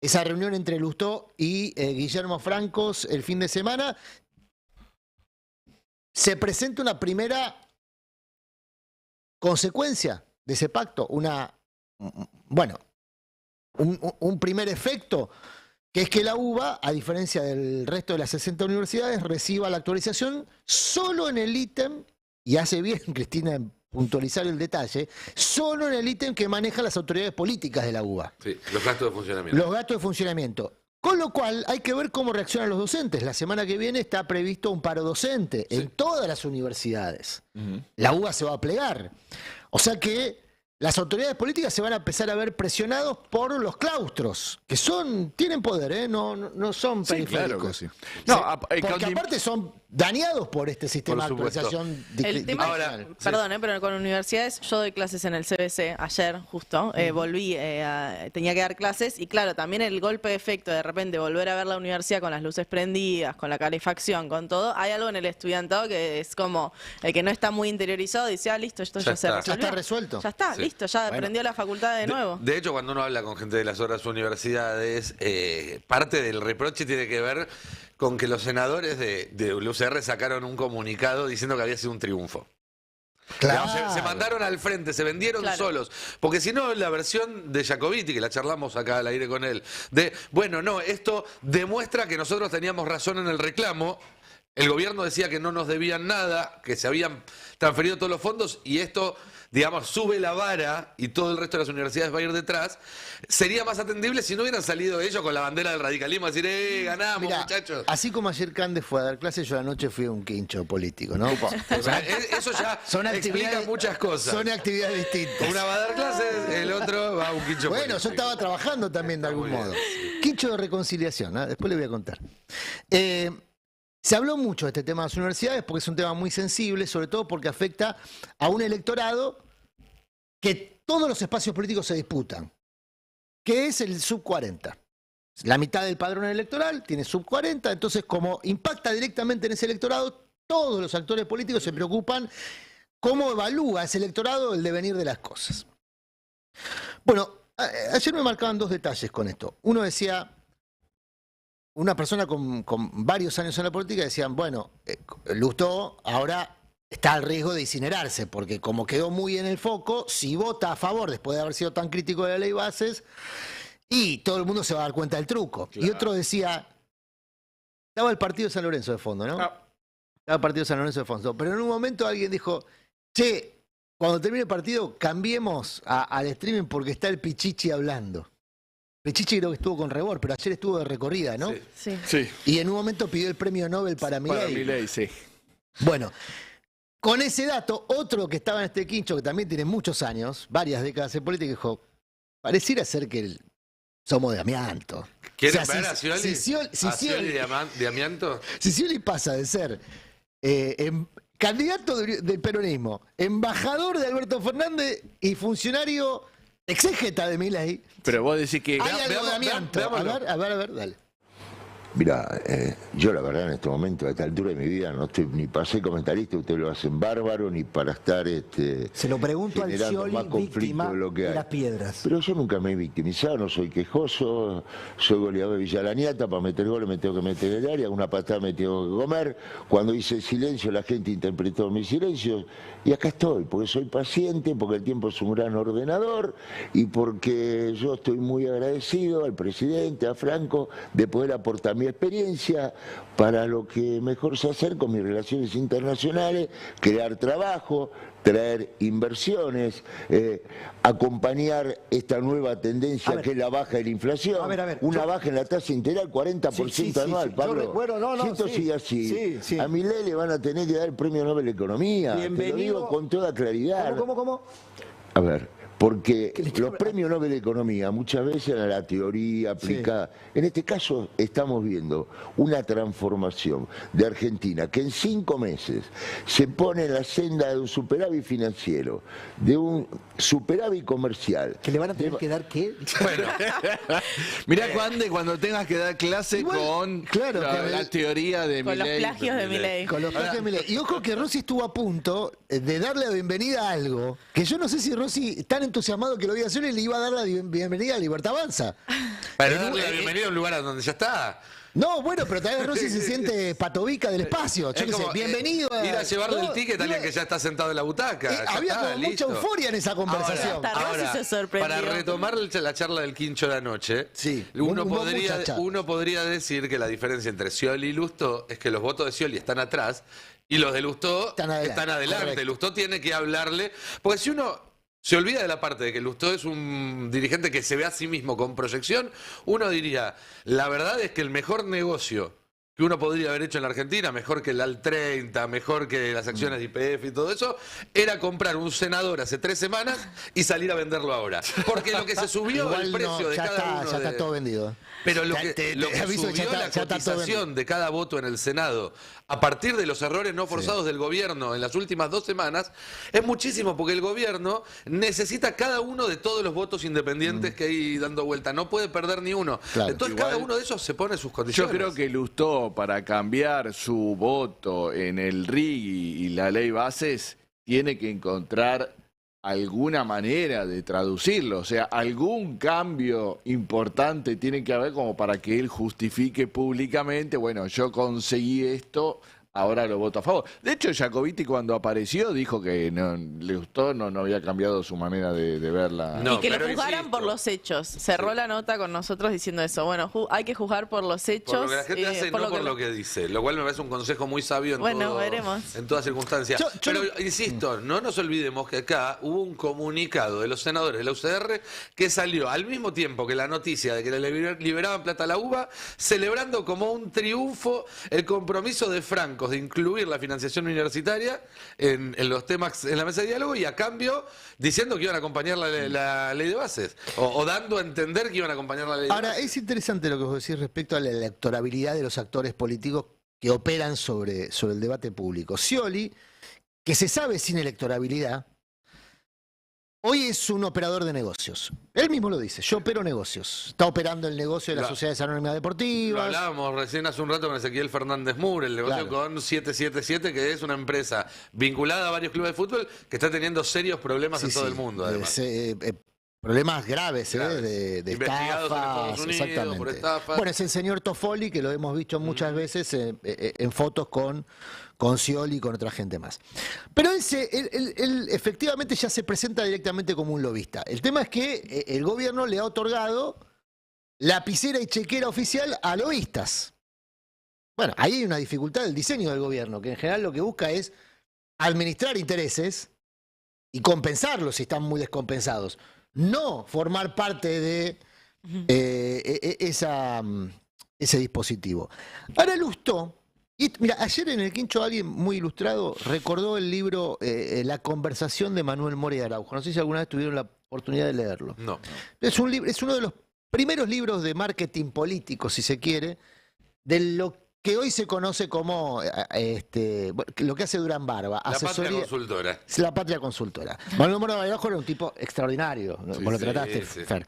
esa reunión entre Lustó y Guillermo Francos el fin de semana, se presenta una primera consecuencia de ese pacto, un primer efecto, que es que la UBA, a diferencia del resto de las 60 universidades, reciba la actualización solo en el ítem, y hace bien Cristina en puntualizar el detalle, solo en el ítem que manejan las autoridades políticas de la UBA. Sí, los gastos de funcionamiento. Los gastos de funcionamiento. Con lo cual hay que ver cómo reaccionan los docentes. La semana que viene está previsto un paro docente en todas las universidades. La UBA se va a plegar. O sea que las autoridades políticas se van a empezar a ver presionados por los claustros, que tienen poder, no son periféricos. Claro que no, porque aparte son dañados por este sistema de actualización. El tema perdón, pero con universidades, yo doy clases en el CBC ayer, justo, volví, tenía que dar clases, y claro, también el golpe de efecto de repente volver a ver la universidad con las luces prendidas, con la calefacción, con todo, hay algo en el estudiantado que es como, el que no está muy interiorizado dice, listo, esto ya se resolvió. Ya está resuelto. Ya está, listo, ya aprendió la facultad de nuevo. De hecho, cuando uno habla con gente de las otras universidades, parte del reproche tiene que ver con que los senadores de UCR sacaron un comunicado diciendo que había sido un triunfo. Claro. Se mandaron al frente, se vendieron solos. Porque si no, la versión de Jacobiti, que la charlamos acá al aire con él, esto demuestra que nosotros teníamos razón en el reclamo. El gobierno decía que no nos debían nada, que se habían transferido todos los fondos, y esto, digamos, sube la vara y todo el resto de las universidades va a ir detrás. Sería más atendible si no hubieran salido ellos con la bandera del radicalismo a decir, ganamos, mirá, muchachos. Así como ayer Cande fue a dar clases, yo anoche fui a un quincho político, ¿no? O sea, eso ya explica muchas cosas. Son actividades distintas. Una va a dar clases, el otro va a un quincho político. Bueno, yo estaba trabajando también de algún modo. Quincho de reconciliación, después le voy a contar. Se habló mucho de este tema de las universidades porque es un tema muy sensible, sobre todo porque afecta a un electorado que todos los espacios políticos se disputan, que es el sub 40. La mitad del padrón electoral tiene sub 40, entonces como impacta directamente en ese electorado, todos los actores políticos se preocupan cómo evalúa ese electorado el devenir de las cosas. Bueno, ayer me marcaban dos detalles con esto. Uno decía... Una persona con varios años en la política decían, bueno, Lustó ahora está al riesgo de incinerarse, porque como quedó muy en el foco, si vota a favor después de haber sido tan crítico de la ley Bases, y todo el mundo se va a dar cuenta del truco. Claro. Y otro decía, estaba el partido de San Lorenzo de fondo, ¿no? Estaba el partido de San Lorenzo de fondo, pero en un momento alguien dijo, che, cuando termine el partido cambiemos al streaming porque está el Pichichi hablando. Pichichi creo que estuvo con Rebord, pero ayer estuvo de recorrida, ¿no? Sí. Y en un momento pidió el premio Nobel para Milei. Para Milei, sí. Bueno, con ese dato, otro que estaba en este quincho, que también tiene muchos años, varias décadas en política, dijo, pareciera ser que somos de amianto. ¿Quieren ver a Scioli? ¿Scioli de amianto? Si Scioli pasa de ser candidato del peronismo, embajador de Alberto Fernández y funcionario... exégeta de Milei. Pero vos decís que... Hay algo de amianto. A ver, dale. Mira, yo la verdad en este momento, a esta altura de mi vida, no estoy ni para ser comentarista, ustedes lo hacen bárbaro, ni para estar se lo pregunto al Scioli, más conflicto víctima de lo que hay. de las piedras. Pero yo nunca me he victimizado, no soy quejoso, soy goleador de Villa Laniata, para meter goles me tengo que meter en el área, una patada me tengo que comer. Cuando hice silencio, la gente interpretó mis silencios, y acá estoy, porque soy paciente, porque el tiempo es un gran ordenador, y porque yo estoy muy agradecido al presidente, a Franco, de poder aportar mi experiencia para lo que mejor sé hacer con mis relaciones internacionales, crear trabajo, traer inversiones, acompañar esta nueva tendencia que es la baja de la inflación, una baja en la tasa integral, 40% anual, Pablo. Yo recuerdo, si esto sigue así, a Milei le van a tener que dar el premio Nobel de Economía, te lo digo con toda claridad. ¿Cómo? A ver, porque los premios Nobel de Economía muchas veces eran la teoría aplicada. En este caso estamos viendo una transformación de Argentina que en 5 meses se pone en la senda de un superávit financiero, de un superávit comercial. ¿Que le van a tener que dar qué? Bueno, mirá cuando tengas que dar clase con la teoría de Milei. Con los plagios de Milei. Con los plagios de Milei. Y ojo que Rossi estuvo a punto de darle la bienvenida a algo que yo no sé si Rossi, tan entusiasmado que lo iba a hacer, y le iba a dar la bienvenida a Libertad Avanza. Pero darle la bienvenida a un lugar donde ya está. No, bueno, pero tal vez Rossi se siente patovica del espacio. Yo qué sé, bienvenido a... Ir a llevarle el ticket a alguien que ya está sentado en la butaca. Había como mucha euforia en esa conversación. Ahora, para retomar la charla del quincho de anoche, uno podría decir que la diferencia entre Scioli y Lustó es que los votos de Scioli están atrás y los de Lustó están adelante. Correcto. Lustó tiene que hablarle, porque si uno se olvida de la parte de que Lustó es un dirigente que se ve a sí mismo con proyección, uno diría, la verdad es que el mejor negocio que uno podría haber hecho en la Argentina, mejor que el AL 30, mejor que las acciones de YPF y todo eso, era comprar un senador hace 3 semanas y salir a venderlo ahora. Porque lo que se subió el precio de cada uno... Ya está todo vendido. Pero lo que subió la cotización de cada voto en el Senado, a partir de los errores no forzados del gobierno en las últimas 2 semanas, es muchísimo, porque el gobierno necesita cada uno de todos los votos independientes que hay dando vuelta. No puede perder ni uno. Claro. Entonces cada uno de esos se pone sus condiciones. Yo creo que Lustó, para cambiar su voto en el RIG y la ley bases, tiene que encontrar alguna manera de traducirlo, o sea, algún cambio importante tiene que haber como para que él justifique públicamente, bueno, yo conseguí esto, ahora lo voto a favor. De hecho, Jacobiti cuando apareció dijo que le gustó, no había cambiado su manera de verla. Y que lo juzgaran por los hechos. Cerró la nota con nosotros diciendo eso. Bueno, hay que juzgar por los hechos. Por lo que la gente hace, no por lo que dice. Lo cual me parece un consejo muy sabio en todas circunstancias. Pero, insisto, no nos olvidemos que acá hubo un comunicado de los senadores de la UCR que salió al mismo tiempo que la noticia de que le liberaban plata a la UBA, celebrando como un triunfo el compromiso de Franco de incluir la financiación universitaria en los temas, en la mesa de diálogo, y a cambio diciendo que iban a acompañar la ley de bases, o dando a entender que iban a acompañar la ley de bases. Ahora, es interesante lo que vos decís respecto a la electorabilidad de los actores políticos que operan sobre el debate público. Scioli, que se sabe sin electorabilidad, hoy es un operador de negocios. Él mismo lo dice, yo opero negocios. Está operando el negocio de las sociedades anónimas deportivas. Lo hablábamos recién hace un rato con Ezequiel Fernández Mur, el negocio con 777, que es una empresa vinculada a varios clubes de fútbol que está teniendo serios problemas en todo el mundo, además. Problemas graves, de estafas, exactamente. Por estafas. Bueno, es el señor Toffoli, que lo hemos visto muchas veces en fotos con Scioli y con otra gente más. Pero él efectivamente ya se presenta directamente como un lobista. El tema es que el gobierno le ha otorgado lapicera y chequera oficial a lobistas. Bueno, ahí hay una dificultad del diseño del gobierno, que en general lo que busca es administrar intereses y compensarlos si están muy descompensados. No formar parte de ese dispositivo. Ahora Lustó, y mira, ayer en el Quincho alguien muy ilustrado recordó el libro La conversación de Manuel Moria de Araujo. No sé si alguna vez tuvieron la oportunidad de leerlo. No. Es uno de los primeros libros de marketing político, si se quiere, de lo que hoy se conoce como lo que hace Durán Barba. La Patria Consultora. La Patria Consultora. Manuel Moria de Araujo era un tipo extraordinario. Vos lo trataste, Fer.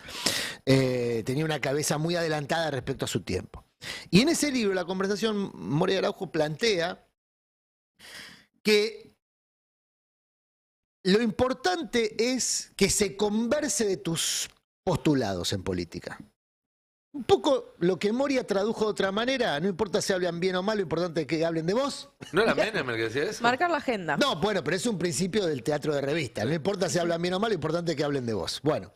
Tenía una cabeza muy adelantada respecto a su tiempo. Y en ese libro, La conversación, Moria Araujo plantea que lo importante es que se converse de tus postulados en política. Un poco lo que Moria tradujo de otra manera, no importa si hablan bien o mal, lo importante es que hablen de vos. ¿No era Menem el que decía eso? Marcar la agenda. No, bueno, pero es un principio del teatro de revista. No importa si hablan bien o mal, lo importante es que hablen de vos. Bueno,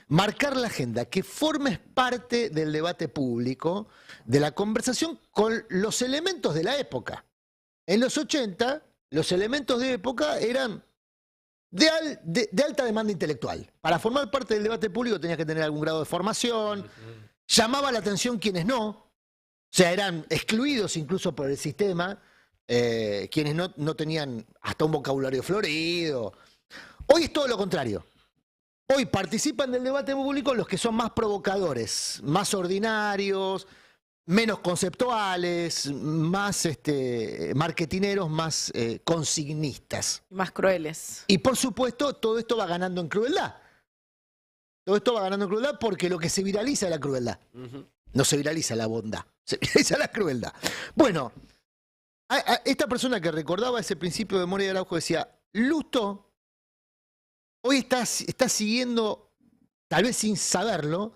marcar la agenda, que formes parte del debate público, de la conversación con los elementos de la época. En los 80, los elementos de época eran de alta demanda intelectual. Para formar parte del debate público tenías que tener algún grado de formación, llamaba la atención quienes no, o sea, eran excluidos incluso por el sistema, quienes no tenían hasta un vocabulario florido. Hoy es todo lo contrario. Hoy participan del debate público los que son más provocadores, más ordinarios, menos conceptuales, más marketineros, más consignistas. Más crueles. Y por supuesto, todo esto va ganando en crueldad. Todo esto va ganando en crueldad porque lo que se viraliza es la crueldad. No se viraliza la bondad, se viraliza la crueldad. Bueno, esta persona que recordaba ese principio de Moria Araujo decía, Lustó hoy está siguiendo, tal vez sin saberlo,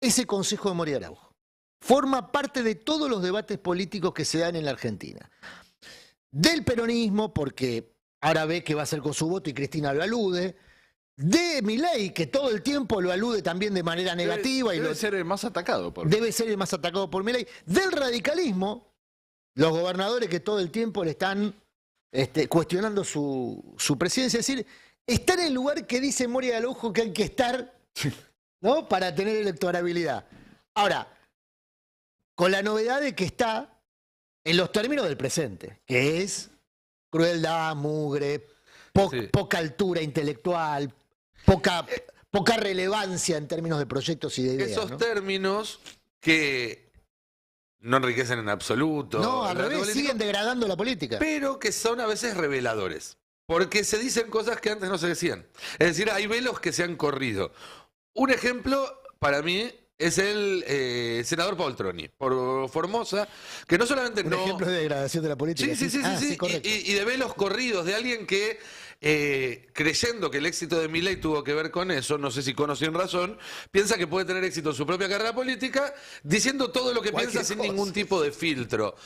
ese consejo de Moria Araujo. Forma parte de todos los debates políticos que se dan en la Argentina. Del peronismo, porque ahora ve que va a ser con su voto y Cristina lo alude. De Milei, que todo el tiempo lo alude también de manera negativa. Debe ser el más atacado por Debe ser el más atacado por Milei. Del radicalismo, los gobernadores que todo el tiempo le están cuestionando su presidencia. Es decir, está en el lugar que dice Moria Araujo que hay que estar, ¿no? Para tener electorabilidad. Ahora, con la novedad de que está en los términos del presente, que es crueldad, mugre, poca altura intelectual, poca relevancia en términos de proyectos y de ideas. Esos ¿no? términos que no enriquecen en absoluto. No, al revés, siguen degradando la política. Pero que son a veces reveladores. Porque se dicen cosas que antes no se decían. Es decir, hay velos que se han corrido. Un ejemplo, para mí, es el senador Poltroni, por Formosa, que no solamente Un ejemplo de degradación de la política. Sí, correcto. y de velos corridos, de alguien que, creyendo que el éxito de Milei tuvo que ver con eso, no sé si con o sin razón, piensa que puede tener éxito en su propia carrera política, diciendo todo lo que piensa sin ningún tipo de filtro.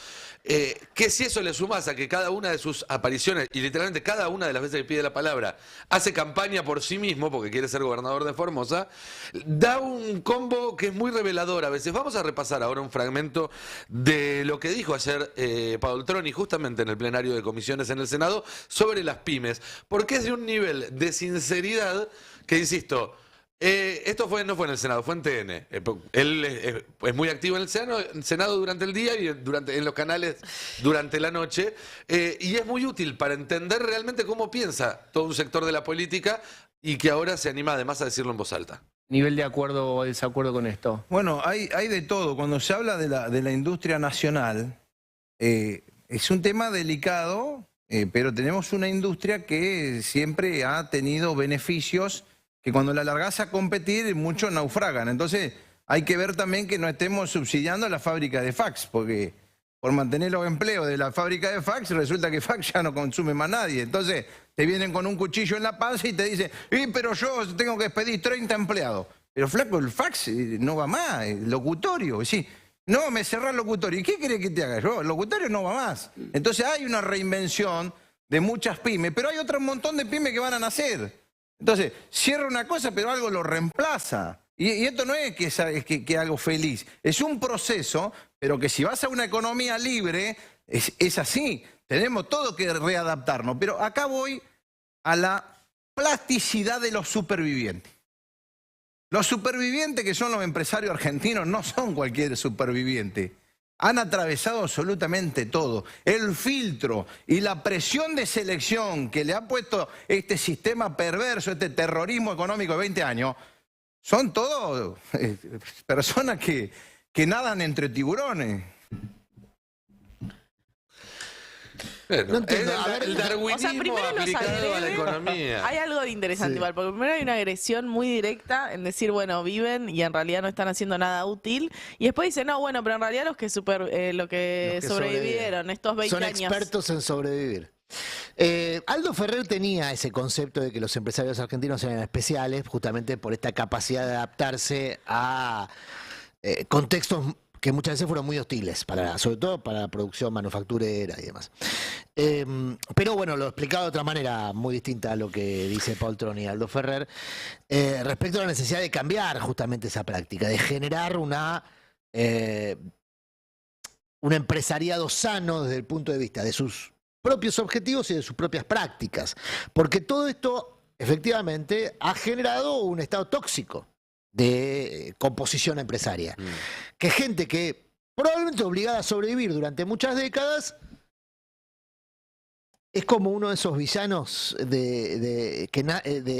Que si eso le sumás a que cada una de sus apariciones, y literalmente cada una de las veces que pide la palabra, hace campaña por sí mismo, porque quiere ser gobernador de Formosa, da un combo que es muy revelador a veces. Vamos a repasar ahora un fragmento de lo que dijo ayer Poltroni justamente en el plenario de comisiones en el Senado sobre las pymes, porque es de un nivel de sinceridad que, insisto, esto no fue en el Senado, fue en TN. Él es muy activo en el Senado durante el día y en los canales durante la noche. Y es muy útil para entender realmente cómo piensa todo un sector de la política y que ahora se anima además a decirlo en voz alta. ¿Nivel de acuerdo o desacuerdo con esto? Bueno, hay de todo. Cuando se habla de la industria nacional, es un tema delicado, pero tenemos una industria que siempre ha tenido beneficios que cuando la largás a competir muchos naufragan. Entonces hay que ver también que no estemos subsidiando la fábrica de fax, porque por mantener los empleos de la fábrica de fax resulta que fax ya no consume más nadie. Entonces te vienen con un cuchillo en la panza y te dicen, pero yo tengo que despedir 30 empleados. Pero flaco, el fax no va más, el locutorio. Sí, no, me cerrá el locutorio. ¿Y qué querés que te haga yo? El locutorio no va más. Entonces hay una reinvención de muchas pymes, pero hay otro montón de pymes que van a nacer. Entonces, cierra una cosa, pero algo lo reemplaza. Y esto no es que algo feliz. Es un proceso, pero que si vas a una economía libre, es así. Tenemos todo que readaptarnos. Pero acá voy a la plasticidad de los supervivientes. Los supervivientes que son los empresarios argentinos no son cualquier superviviente. Han atravesado absolutamente todo. El filtro y la presión de selección que le ha puesto este sistema perverso, este terrorismo económico de 20 años, son todos personas que nadan entre tiburones. Bueno, No entiendo. es A ver, el darwinismo O sea, primero los aplicado a la agreden. economía. Hay algo de interesante igual, porque primero hay una agresión muy directa en decir, bueno, viven y en realidad no están haciendo nada útil. Y después dicen, no, bueno, pero en realidad los que Los que sobrevivieron estos 20 son años. expertos en sobrevivir. Aldo Ferrer tenía ese concepto de que los empresarios argentinos eran especiales, justamente por esta capacidad de adaptarse a contextos que muchas veces fueron muy hostiles, sobre todo para la producción manufacturera y demás. Pero bueno, lo explicaba de otra manera, muy distinta a lo que dice Paul Tron y Aldo Ferrer, respecto a la necesidad de cambiar justamente esa práctica, de generar un empresariado sano desde el punto de vista de sus propios objetivos y de sus propias prácticas. Porque todo esto, efectivamente, ha generado un estado tóxico de composición empresaria. Que gente que probablemente obligada a sobrevivir durante muchas décadas es como uno de esos villanos de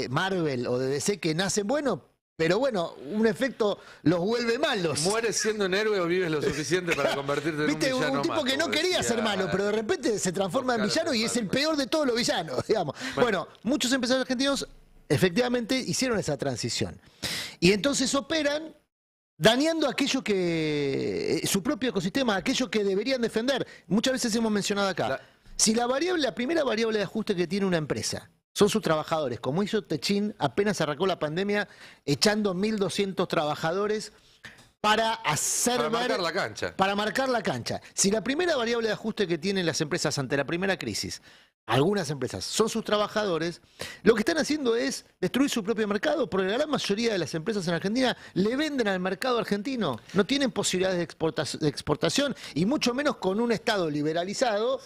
Marvel o de DC que nacen buenos, pero bueno, un efecto los vuelve malos. ¿Mueres siendo un héroe o vives lo suficiente para convertirte en un villano? Un tipo más, que no como quería decía ser malo, pero de repente se transforma en villano y es el peor de todos los villanos, digamos. Bueno, muchos empresarios argentinos efectivamente hicieron esa transición. Y entonces operan dañando aquello que su propio ecosistema, aquello que deberían defender. Muchas veces hemos mencionado acá. Si la primera variable de ajuste que tiene una empresa son sus trabajadores, como hizo Techin apenas arrancó la pandemia, echando 1.200 trabajadores para marcar la cancha. Para marcar la cancha. Si la primera variable de ajuste que tienen las empresas ante la primera crisis, algunas empresas, son sus trabajadores, lo que están haciendo es destruir su propio mercado, porque la gran mayoría de las empresas en Argentina le venden al mercado argentino, no tienen posibilidades de exportación, y mucho menos con un Estado liberalizado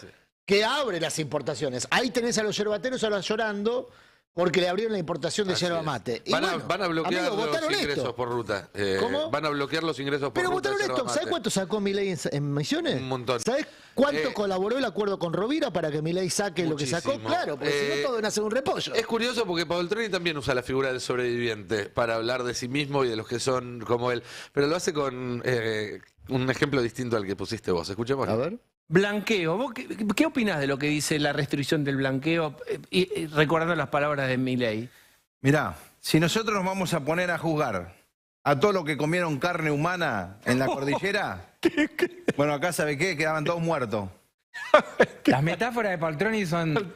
que abre las importaciones. Ahí tenés a los yerbateros ahora llorando porque le abrieron la importación de yerba mate. Y Van a bueno, bloquear amigo, los ingresos por ruta. ¿Cómo? Van a bloquear los ingresos por Pero ruta. votaron esto. ¿Sabés cuánto sacó Milei en Misiones? Un montón. ¿Sabés cuánto colaboró el acuerdo con Rovira para que Milei saque lo que sacó? Claro, porque si no todo van a hacer un repollo. Es curioso porque Paul también usa la figura del sobreviviente para hablar de sí mismo y de los que son como él. Pero lo hace con un ejemplo distinto al que pusiste vos. Escuchemos. A ver. Blanqueo. ¿Vos qué opinás de lo que dice la restricción del blanqueo? Y recordando las palabras de Milei. Mirá, si nosotros nos vamos a poner a juzgar a todos los que comieron carne humana en la cordillera, bueno, acá ¿sabe qué? Quedaban todos muertos. Las metáforas de Paltroni son...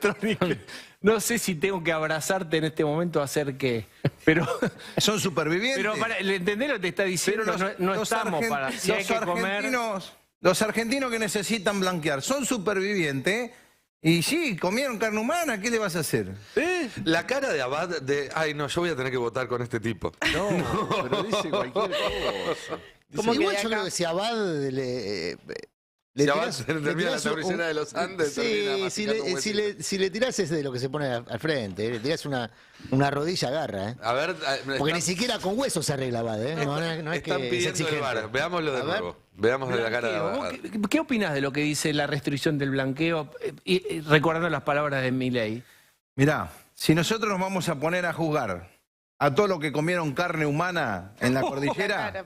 No sé si tengo que abrazarte en este momento a hacer qué, pero... Son supervivientes. Pero ¿entendés lo que te está diciendo? Pero no estamos para... Si hay que comer... Los argentinos que necesitan blanquear son supervivientes y sí, comieron carne humana, ¿qué le vas a hacer? La cara de Abad de, ay no, yo voy a tener que votar con este tipo. No, pero dice cualquier cosa. Igual yo creo que si Abad si Abad termina la cordillera de los Andes, sí, si le tirás es de lo que se pone al frente, le tirás una rodilla agarra, A ver, porque ni siquiera con huesos se arregla Abad, no es están que pidiendo el VAR, veámoslo de nuevo. Veamos de la cara de Abad. ¿Qué opinás de lo que dice la restricción del blanqueo? Y recordando las palabras de Milei. Mirá, si nosotros nos vamos a poner a juzgar a todos los que comieron carne humana en la cordillera,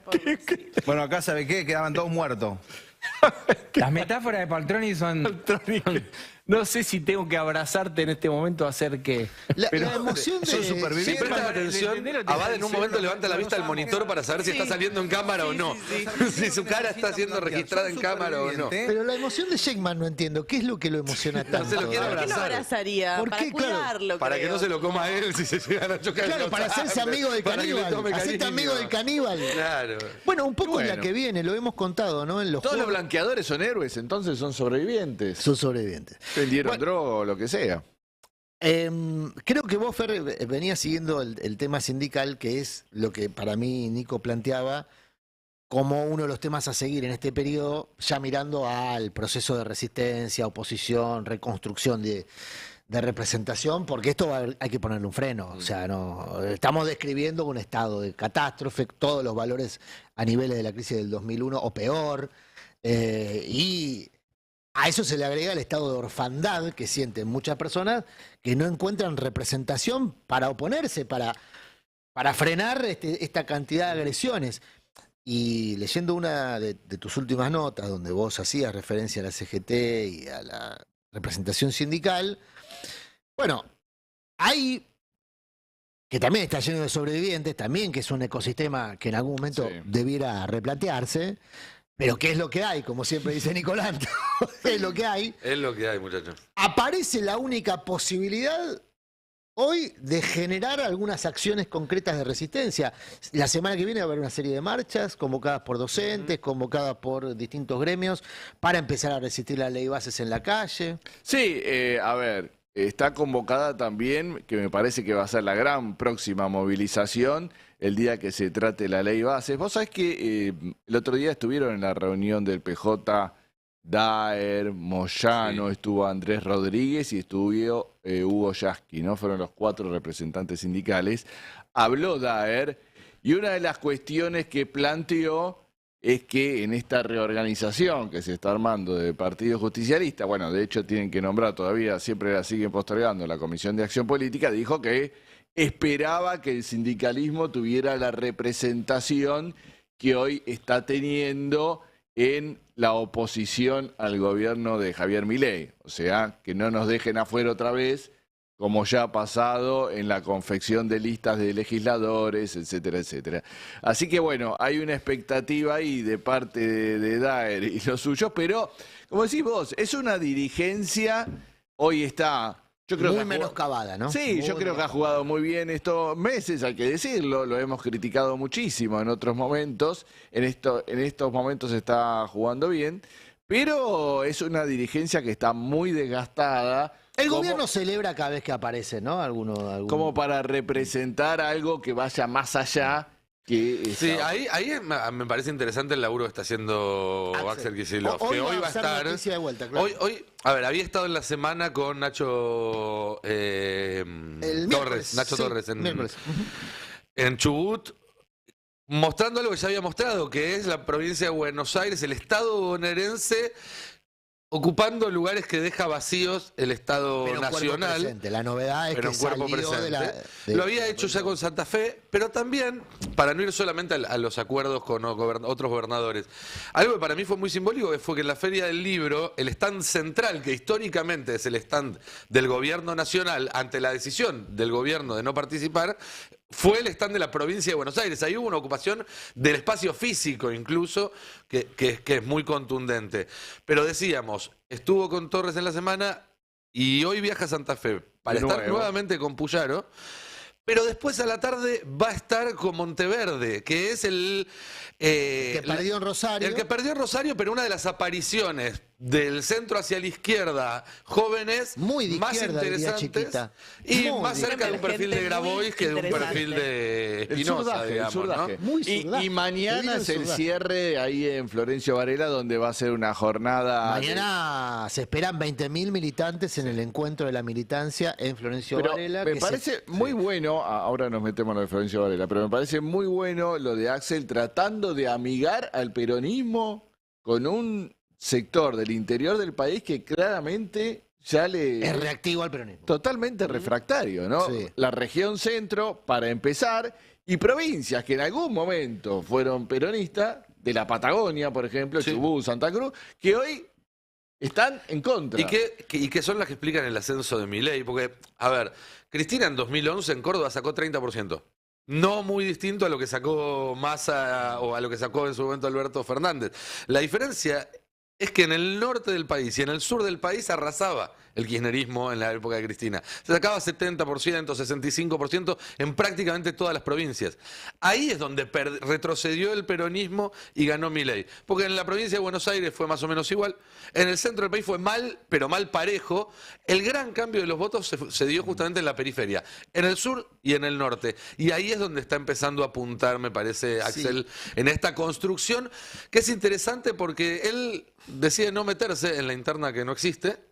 bueno, acá ¿sabe qué? Quedaban todos muertos. Las metáforas de Paltroni son... No sé si tengo que abrazarte en este momento a hacer qué. Pero la emoción son supervivientes. Si prestas atención, Abad en un momento levanta la vista al monitor para saber si está saliendo en cámara o no. Si su cara está siendo registrada en cámara o no. Pero la emoción de Sheikman no entiendo. ¿Qué es lo que lo emociona tanto? No se lo quiere ¿Por qué lo abrazar. abrazaría? ¿Por Para qué? cuidarlo, Para que creo. no se lo coma a él si se llegan a chocar. Claro, para hacerse amigo del caníbal. Hacerte amigo del caníbal. Claro. Bueno, un poco en la que viene, lo hemos contado, ¿no? En los Todos los juegos. blanqueadores son héroes, entonces son sobrevivientes. Son sobrevivientes. Vendieron droga o lo que sea. Creo que vos, Fer, venías siguiendo el tema sindical, que es lo que para mí Nico planteaba como uno de los temas a seguir en este periodo, ya mirando al proceso de resistencia, oposición, reconstrucción de representación, porque esto hay que ponerle un freno. O sea, no estamos describiendo un estado de catástrofe, todos los valores a niveles de la crisis del 2001 o peor, y a eso se le agrega el estado de orfandad que sienten muchas personas que no encuentran representación para oponerse, para frenar esta cantidad de agresiones. Y leyendo una de tus últimas notas, donde vos hacías referencia a la CGT y a la representación sindical. Bueno, hay que también está lleno de sobrevivientes, también que es un ecosistema que en algún momento debiera replantearse, pero ¿qué es lo que hay? Como siempre dice Nicolás, es lo que hay. Es lo que hay, muchachos. Aparece la única posibilidad hoy de generar algunas acciones concretas de resistencia. La semana que viene va a haber una serie de marchas convocadas por docentes, convocadas por distintos gremios, para empezar a resistir la ley bases en la calle. Sí, a ver, está convocada también, que me parece que va a ser la gran próxima movilización, el día que se trate la ley bases. Vos sabés que el otro día estuvieron en la reunión del PJ, Daer, Moyano, estuvo Andrés Rodríguez y estuvo Hugo Yasky, ¿no? Fueron los 4 representantes sindicales. Habló Daer y una de las cuestiones que planteó es que en esta reorganización que se está armando del Partido Justicialista, bueno, de hecho tienen que nombrar todavía, siempre la siguen postergando, la Comisión de Acción Política, dijo que esperaba que el sindicalismo tuviera la representación que hoy está teniendo en la oposición al gobierno de Javier Milei. O sea, que no nos dejen afuera otra vez, como ya ha pasado en la confección de listas de legisladores, etcétera, etcétera. Así que bueno, hay una expectativa ahí de parte de Daer y los suyos, pero como decís vos, es una dirigencia, hoy está... Yo creo muy menoscabada, ¿no? Sí, yo creo que ha jugado muy bien estos meses, hay que decirlo, lo hemos criticado muchísimo en otros momentos, en estos momentos está jugando bien, pero es una dirigencia que está muy desgastada. El gobierno celebra cada vez que aparece, ¿no? Como para representar algo que vaya más allá. Sí, ahí me parece interesante el laburo que está haciendo Axel Kicillof, que hoy va a estar... De vuelta, claro. Hoy, a ver, había estado en la semana con Nacho Torres en Chubut, mostrando algo que ya había mostrado, que es la provincia de Buenos Aires, el Estado bonaerense ocupando lugares que deja vacíos el Estado nacional. La novedad es que cuerpo presente. Lo había hecho ya con Santa Fe, pero también, para no ir solamente a los acuerdos con otros gobernadores, algo que para mí fue muy simbólico fue que en la Feria del Libro, el stand central, que históricamente es el stand del gobierno nacional ante la decisión del gobierno de no participar, fue el stand de la provincia de Buenos Aires. Ahí hubo una ocupación del espacio físico incluso, que es muy contundente. Pero decíamos, estuvo con Torres en la semana y hoy viaja a Santa Fe para estar nuevamente con Puyaro. Pero después a la tarde va a estar con Monteverde, que es el que perdió en Rosario. El que perdió en Rosario, pero una de las apariciones del centro hacia la izquierda, jóvenes, muy de más izquierda, interesantes y más cerca de un perfil de Grabois que de un perfil de Espinosa, digamos, ¿no? Y mañana es el cierre ahí en Florencio Varela, donde va a ser una jornada... Mañana se esperan 20.000 militantes en el encuentro de la militancia en Florencio Varela. Me parece muy bueno, ahora nos metemos en lo de Florencio Varela, pero me parece muy bueno lo de Axel tratando de amigar al peronismo con un sector del interior del país que claramente ya es reactivo al peronismo. Totalmente refractario, ¿no? Sí. La región centro, para empezar, y provincias que en algún momento fueron peronistas, de la Patagonia, por ejemplo, Chubut, Santa Cruz, que hoy están en contra. Y que son las que explican el ascenso de Milei, porque, a ver, Cristina en 2011 en Córdoba sacó 30%. No muy distinto a lo que sacó Massa o a lo que sacó en su momento Alberto Fernández. La diferencia es que en el norte del país y en el sur del país arrasaba el kirchnerismo en la época de Cristina. Se sacaba 70%, 65% en prácticamente todas las provincias. Ahí es donde retrocedió el peronismo y ganó Milei. Porque en la provincia de Buenos Aires fue más o menos igual. En el centro del país fue mal, pero mal parejo. El gran cambio de los votos se dio justamente en la periferia, en el sur y en el norte. Y ahí es donde está empezando a apuntar, me parece, Axel, en esta construcción, que es interesante porque él decide no meterse en la interna que no existe.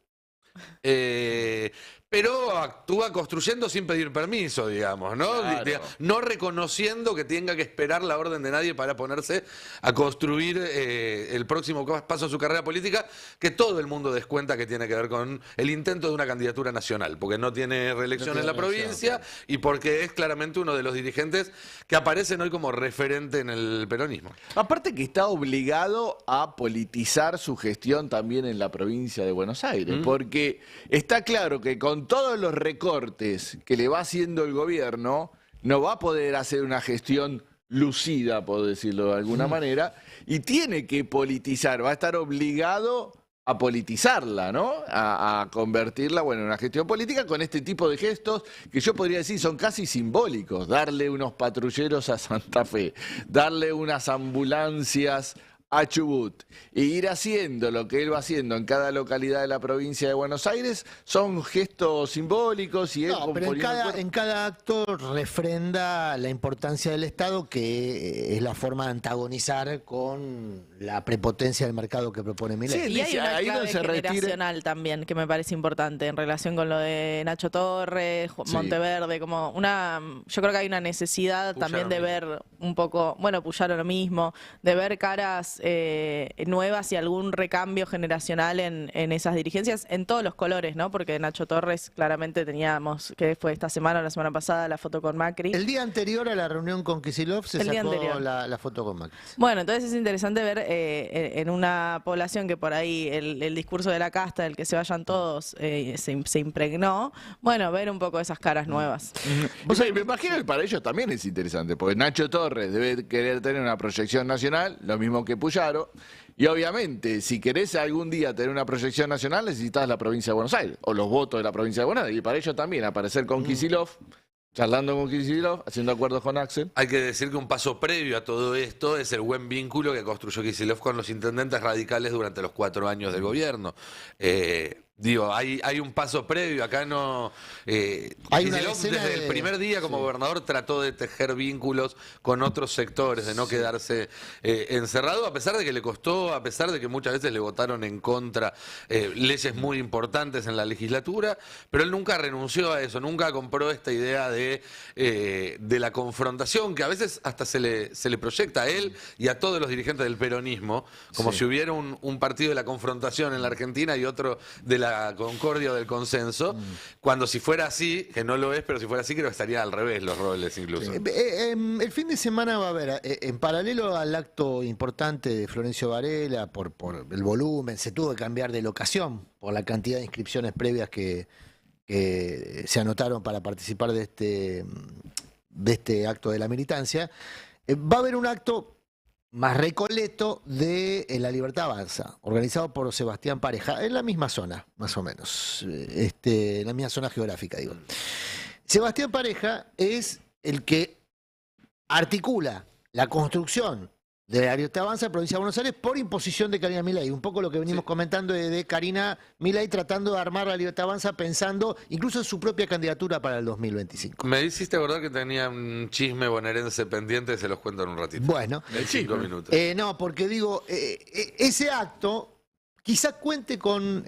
pero actúa construyendo sin pedir permiso, digamos, ¿no? Claro. No reconociendo que tenga que esperar la orden de nadie para ponerse a construir el próximo paso de su carrera política, que todo el mundo descuenta que tiene que ver con el intento de una candidatura nacional, porque no tiene reelección en la provincia y porque es claramente uno de los dirigentes que aparecen hoy como referente en el peronismo. Aparte que está obligado a politizar su gestión también en la provincia de Buenos Aires, porque está claro que con todos los recortes que le va haciendo el gobierno, no va a poder hacer una gestión lucida, por decirlo de alguna manera, y tiene que politizar, va a estar obligado a politizarla, ¿no? A convertirla, bueno, en una gestión política con este tipo de gestos que yo podría decir son casi simbólicos. Darle unos patrulleros a Santa Fe, darle unas ambulancias a Chubut e ir haciendo lo que él va haciendo en cada localidad de la provincia de Buenos Aires son gestos simbólicos y él No, pero en cada acto refrenda la importancia del Estado, que es la forma de antagonizar con la prepotencia del mercado que propone Milei. Sí, y hay una clave generacional también que me parece importante en relación con lo de Nacho Torres, Monteverde, como yo creo que hay una necesidad también de ver un poco, bueno, Puyaro lo mismo, de ver caras nuevas y algún recambio generacional en esas dirigencias, en todos los colores, ¿no? Porque Nacho Torres claramente teníamos, que fue esta semana o la semana pasada, la foto con Macri. El día anterior a la reunión con Kicillof se sacó la foto con Macri. Bueno, entonces es interesante ver en una población que por ahí el discurso de la casta, del que se vayan todos, se impregnó, bueno, ver un poco esas caras nuevas. O sea, me imagino que para ellos también es interesante, porque Nacho Torres debe querer tener una proyección nacional, lo mismo que Puyaro, y obviamente, si querés algún día tener una proyección nacional, necesitas la provincia de Buenos Aires, o los votos de la provincia de Buenos Aires, y para ellos también aparecer con Kicillof, charlando con Kicillof, haciendo acuerdos con Axel. Hay que decir que un paso previo a todo esto es el buen vínculo que construyó Kicillof con los intendentes radicales durante los 4 años del gobierno. Digo, hay un paso previo, acá no... Kicillof desde el primer día como gobernador trató de tejer vínculos con otros sectores, de no quedarse encerrado, a pesar de que le costó, a pesar de que muchas veces le votaron en contra leyes muy importantes en la legislatura, pero él nunca renunció a eso, nunca compró esta idea de la confrontación, que a veces hasta se le proyecta a él y a todos los dirigentes del peronismo, como si hubiera un partido de la confrontación en la Argentina y otro de la concordia o del consenso, cuando si fuera así, que no lo es, pero si fuera así creo que estaría al revés los roles incluso. El fin de semana va a haber, en paralelo al acto importante de Florencio Varela, por el volumen, se tuvo que cambiar de locación por la cantidad de inscripciones previas que se anotaron para participar de este acto de la militancia. Va a haber un acto más recoleto de La Libertad Avanza, organizado por Sebastián Pareja, en la misma zona, más o menos, en la misma zona geográfica, digo. Sebastián Pareja es el que articula la construcción de La Libertad Avanza en provincia de Buenos Aires por imposición de Karina Milei. Un poco lo que venimos comentando de Karina Milei tratando de armar La Libertad Avanza pensando incluso en su propia candidatura para el 2025. Me hiciste acordar que tenía un chisme bonaerense pendiente, se los cuento en un ratito. Bueno. En 5 minutos. No, porque digo, ese acto quizá cuente con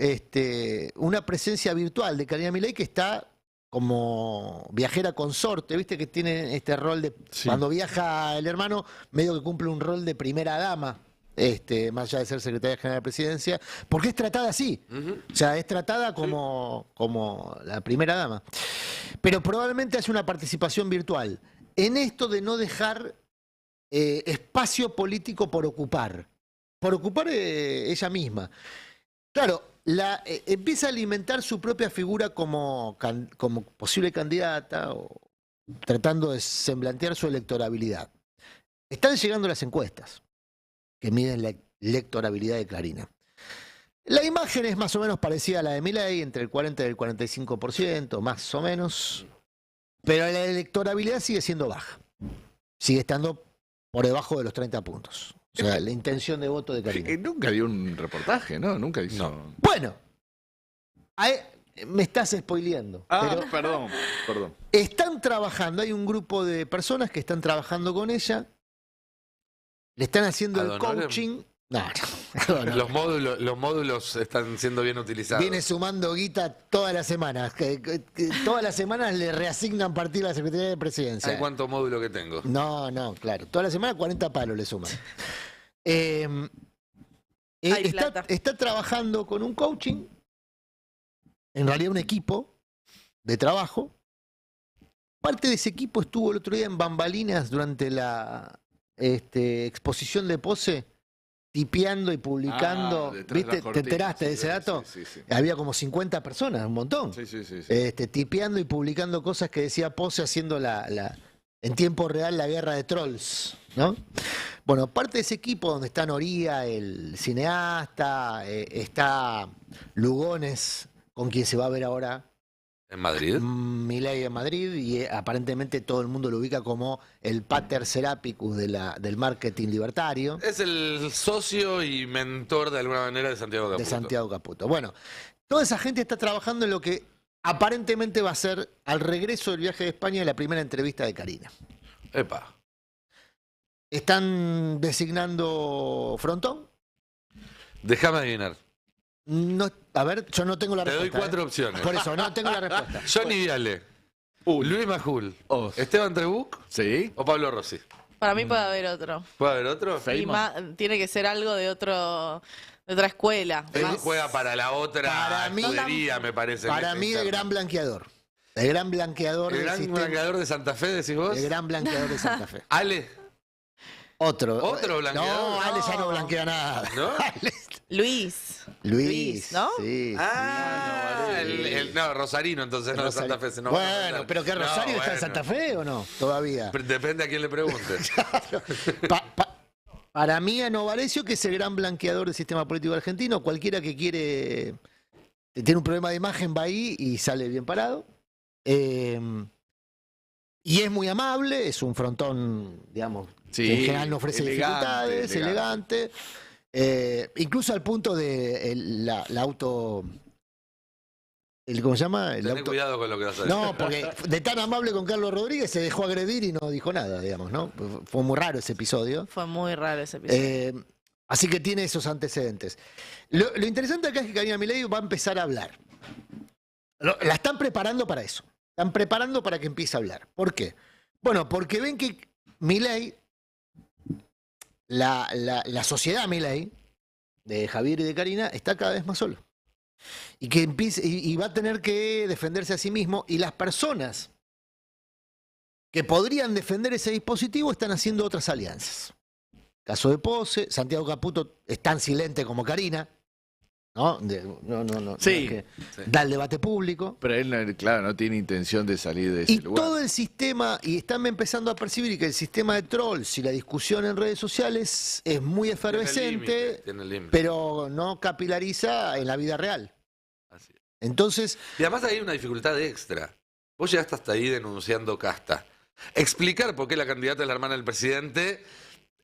una presencia virtual de Karina Milei que está como viajera consorte, viste que tiene este rol de, cuando viaja el hermano, medio que cumple un rol de primera dama, más allá de ser secretaria general de la presidencia, porque es tratada así, o sea, es tratada como la primera dama. Pero probablemente hace una participación virtual en esto de no dejar espacio político por ocupar ella misma. Claro, empieza a alimentar su propia figura como posible candidata o tratando de semblantear su electorabilidad. Están llegando las encuestas que miden la electorabilidad de Karina. La imagen es más o menos parecida a la de Milei, entre el 40 y el 45%, más o menos, pero la electorabilidad sigue siendo baja. Sigue estando por debajo de los 30 puntos. O sea, la intención de voto de Karina. Nunca dio un reportaje, ¿no? Nunca hizo. No. Bueno, me estás spoileando. Perdón. Están trabajando, hay un grupo de personas que están trabajando con ella, le están haciendo el coaching. No. Los módulos están siendo bien utilizados. Viene sumando guita todas las semanas. Todas las semanas le reasignan partido a la Secretaría de Presidencia. ¿Sabes cuántos módulos que tengo? No, claro. Todas las semanas 40 palos le suman. Está trabajando con un coaching, en realidad un equipo de trabajo. Parte de ese equipo estuvo el otro día en bambalinas durante la exposición de Pose, tipeando y publicando. ¿Viste? ¿Te enteraste de ese dato? Sí. Había como 50 personas, un montón. Sí. Tipeando y publicando cosas que decía Pose, haciendo en tiempo real la guerra de trolls, ¿no? Bueno, parte de ese equipo donde está Noría, el cineasta, está Lugones, con quien se va a ver ahora. ¿En Madrid? Milei en Madrid, y aparentemente todo el mundo lo ubica como el pater serapicus del marketing libertario. Es el socio y mentor de alguna manera de Santiago Caputo. De Santiago Caputo. Bueno, toda esa gente está trabajando en lo que aparentemente va a ser al regreso del viaje de España la primera entrevista de Karina. Epa. ¿Están designando frontón? Déjame adivinar. No, a ver, yo no tengo la respuesta. Te doy 4 opciones. Por eso, no tengo la respuesta. Johnny Viale, Luis Majul, Esteban Trebuch o Pablo Rossi. Para mí puede haber otro. ¿Puede haber otro? Y tiene que ser algo de otra escuela. Él juega para la otra escudería, me parece. Para mí, el gran blanqueador. El gran blanqueador ¿El gran blanqueador de Santa Fe, decís vos? El gran blanqueador de Santa Fe. Ale. ¿Otro blanqueador? No, Ale ya no blanquea nada. ¿No? Luis, ¿no? Sí. No, Rosarino, entonces no de Santa Fe. Bueno, pero que Rosario está en Santa Fe o no, todavía. Depende a quién le pregunte. Para mí, a Novarecio, que es el gran blanqueador del sistema político argentino, cualquiera que tiene un problema de imagen va ahí y sale bien parado. Y es muy amable, es un frontón, digamos, que en general no ofrece dificultades, elegante. Incluso al punto de la auto... ¿Cómo se llama? Ten cuidado con lo que vas a decir. No, porque de tan amable con Carlos Rodríguez se dejó agredir y no dijo nada, digamos, ¿no? Fue muy raro ese episodio. Así que tiene esos antecedentes. Lo interesante acá es que Karina Milei va a empezar a hablar. La están preparando para eso. Están preparando para que empiece a hablar. ¿Por qué? Bueno, porque ven que Milei, la sociedad Milei, de Javier y de Karina, está cada vez más solo. Y que y va a tener que defenderse a sí mismo, y las personas que podrían defender ese dispositivo están haciendo otras alianzas. Caso de Pose, Santiago Caputo es tan silente como Karina, ¿no? No. Sí. Da el debate público. Pero él, claro, no tiene intención de salir de ese lugar. Y todo el sistema, y están empezando a percibir que el sistema de trolls y la discusión en redes sociales es muy efervescente, tiene el límite. pero no capilariza en la vida real. Así es. Entonces... Y además hay una dificultad extra. Vos llegaste hasta ahí denunciando casta. Explicar por qué la candidata es la hermana del presidente...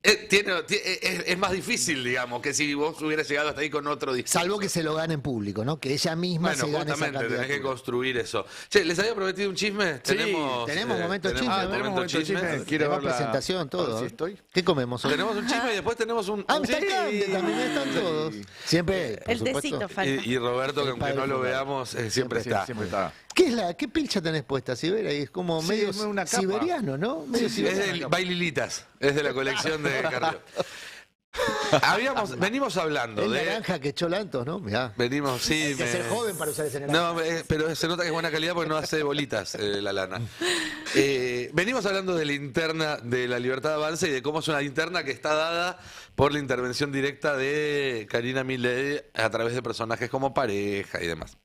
es más difícil, digamos, que si vos hubieras llegado hasta ahí con otro discurso. Salvo que se lo gane en público, ¿no? Que ella misma se gane esa candidatura. Tenés que construir eso. Che, ¿les había prometido un chisme? Sí, tenemos momento de chisme. Tenemos momento de chisme. Quiero ver presentación, todo. ¿Qué comemos hoy? Tenemos un chisme y después tenemos un... está grande, también están todos. Siempre, por el supuesto. tecito falta. Y Roberto, que aunque no lo veamos, siempre está. ¿Qué pilcha tenés puesta, Siberia? Es como medio siberiano, ¿no? Medio siberiano. Es de Baililitas, es de la colección de Carrió. Venimos hablando de... naranja que echó Lantos, ¿no? Mirá. Venimos, sí. Hay que ser joven para usar ese naranja. No, pero se nota que es buena calidad porque no hace bolitas la lana. Venimos hablando de la interna de la Libertad Avanza y de cómo es una interna que está dada por la intervención directa de Karina Milei a través de personajes como Pareja y demás.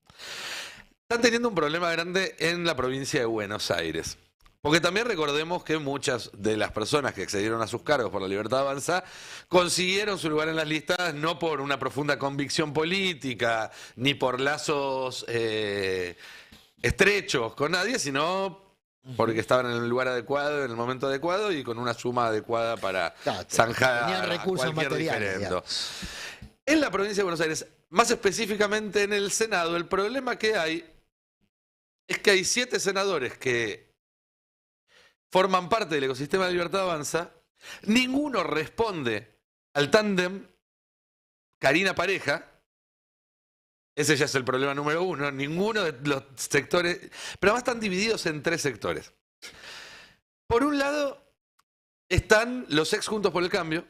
Están teniendo un problema grande en la provincia de Buenos Aires. Porque también recordemos que muchas de las personas que accedieron a sus cargos por la Libertad Avanza consiguieron su lugar en las listas no por una profunda convicción política, ni por lazos estrechos con nadie, sino porque estaban en el lugar adecuado, en el momento adecuado y con una suma adecuada para zanjar cualquier diferendo. En la provincia de Buenos Aires, más específicamente en el Senado, el problema que hay es que hay 7 senadores que forman parte del ecosistema de Libertad Avanza, ninguno responde al tándem Karina Pareja. Ese ya es el problema número uno. Ninguno de los sectores... Pero además están divididos en 3 sectores. Por un lado, están los ex Juntos por el Cambio.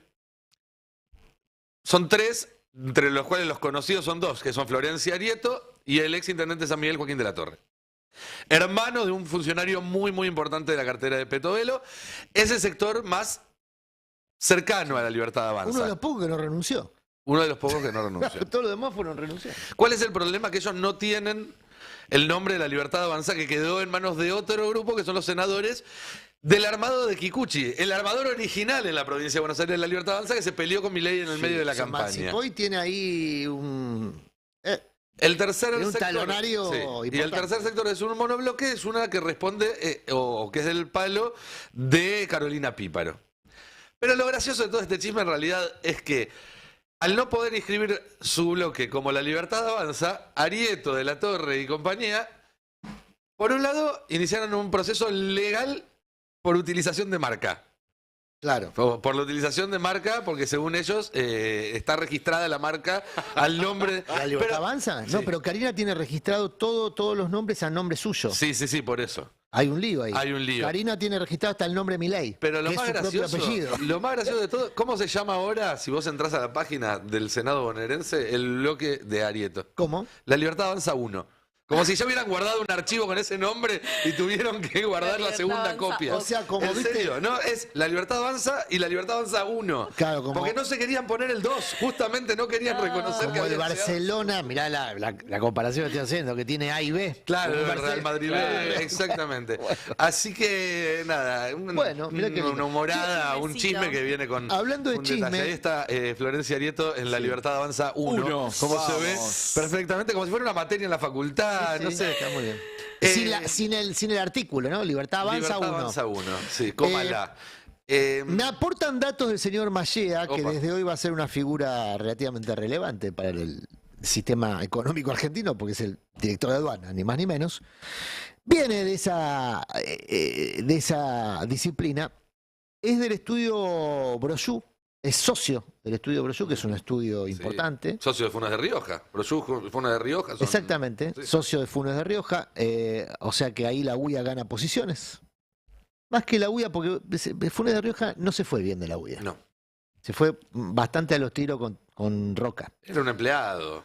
Son 3, entre los cuales los conocidos son 2, que son Florencia Arieto y el ex intendente de San Miguel, Joaquín de la Torre. Hermano de un funcionario muy, muy importante de la cartera de Petovelo. Es el sector más cercano a la Libertad Avanza. Uno de los pocos que no renunció. Uno de los pocos que no renunció. Todos los demás fueron renunciar. ¿Cuál es el problema? Que ellos no tienen el nombre de la Libertad Avanza, que quedó en manos de otro grupo, que son los senadores del armado de Kikuchi, el armador original en la provincia de Buenos Aires de la Libertad Avanza, que se peleó con Milei en el medio de la campaña. Hoy tiene ahí un... El tercer un sector, talonario y el tercer sector es un monobloque, es una que responde, o que es del palo de Carolina Píparo. Pero lo gracioso de todo este chisme en realidad es que al no poder inscribir su bloque como la Libertad Avanza, Arieto, de la Torre y compañía, por un lado, iniciaron un proceso legal por utilización de marca. Claro. Por la utilización de marca, porque según ellos está registrada la marca al nombre... ¿La Libertad Avanza? No, Sí. pero Karina tiene registrado todos los nombres a nombre suyo. Sí, por eso. Hay un lío ahí. Hay un lío. Karina tiene registrado hasta el nombre Milei. Pero lo que más es su propio gracioso, apellido. lo más gracioso de todo, ¿cómo se llama ahora, si vos entras a la página del Senado bonaerense, el bloque de Arieto? ¿Cómo? La Libertad Avanza 1. Como si ya hubieran guardado un archivo con ese nombre y tuvieron que guardar la segunda copia. O sea, como ¿En viste- serio? No, es la Libertad Avanza y la Libertad Avanza 1. Claro, como- Porque no se querían poner el 2. Justamente no querían reconocer que Como el había Barcelona, mirá la comparación que estoy haciendo, que tiene A y B. Claro, Como el un Real Madrid, Claro. exactamente. Así que nada, Mirá qué una lindo. humorada, un Chismecito. chisme que viene con Hablando de un detalle. chisme- Ahí está Florencia Arieto en la Libertad Avanza 1, como se ve perfectamente, como si fuera una materia en la facultad, Sí, no sí, sé. está muy bien. Eh, Sin el artículo, ¿no? Libertad Avanza Libertad 1. Avanza 1, sí, cómala. Me aportan datos del señor Mallea, que Opa. desde hoy va a ser una figura relativamente relevante para el sistema económico argentino, porque es el director de aduana, ni más ni menos. Viene de esa disciplina. Es del estudio Brochu, es socio del estudio Brochu, que es un estudio importante. Socio de Funes de Rioja. Funes de Rioja. Son... Exactamente, Sí. socio de Funes de Rioja, o sea que ahí la UIA gana posiciones. Más que la UIA, porque Funes de Rioja no se fue bien de la UIA. No, Se fue bastante a los tiros con Roca. era un empleado.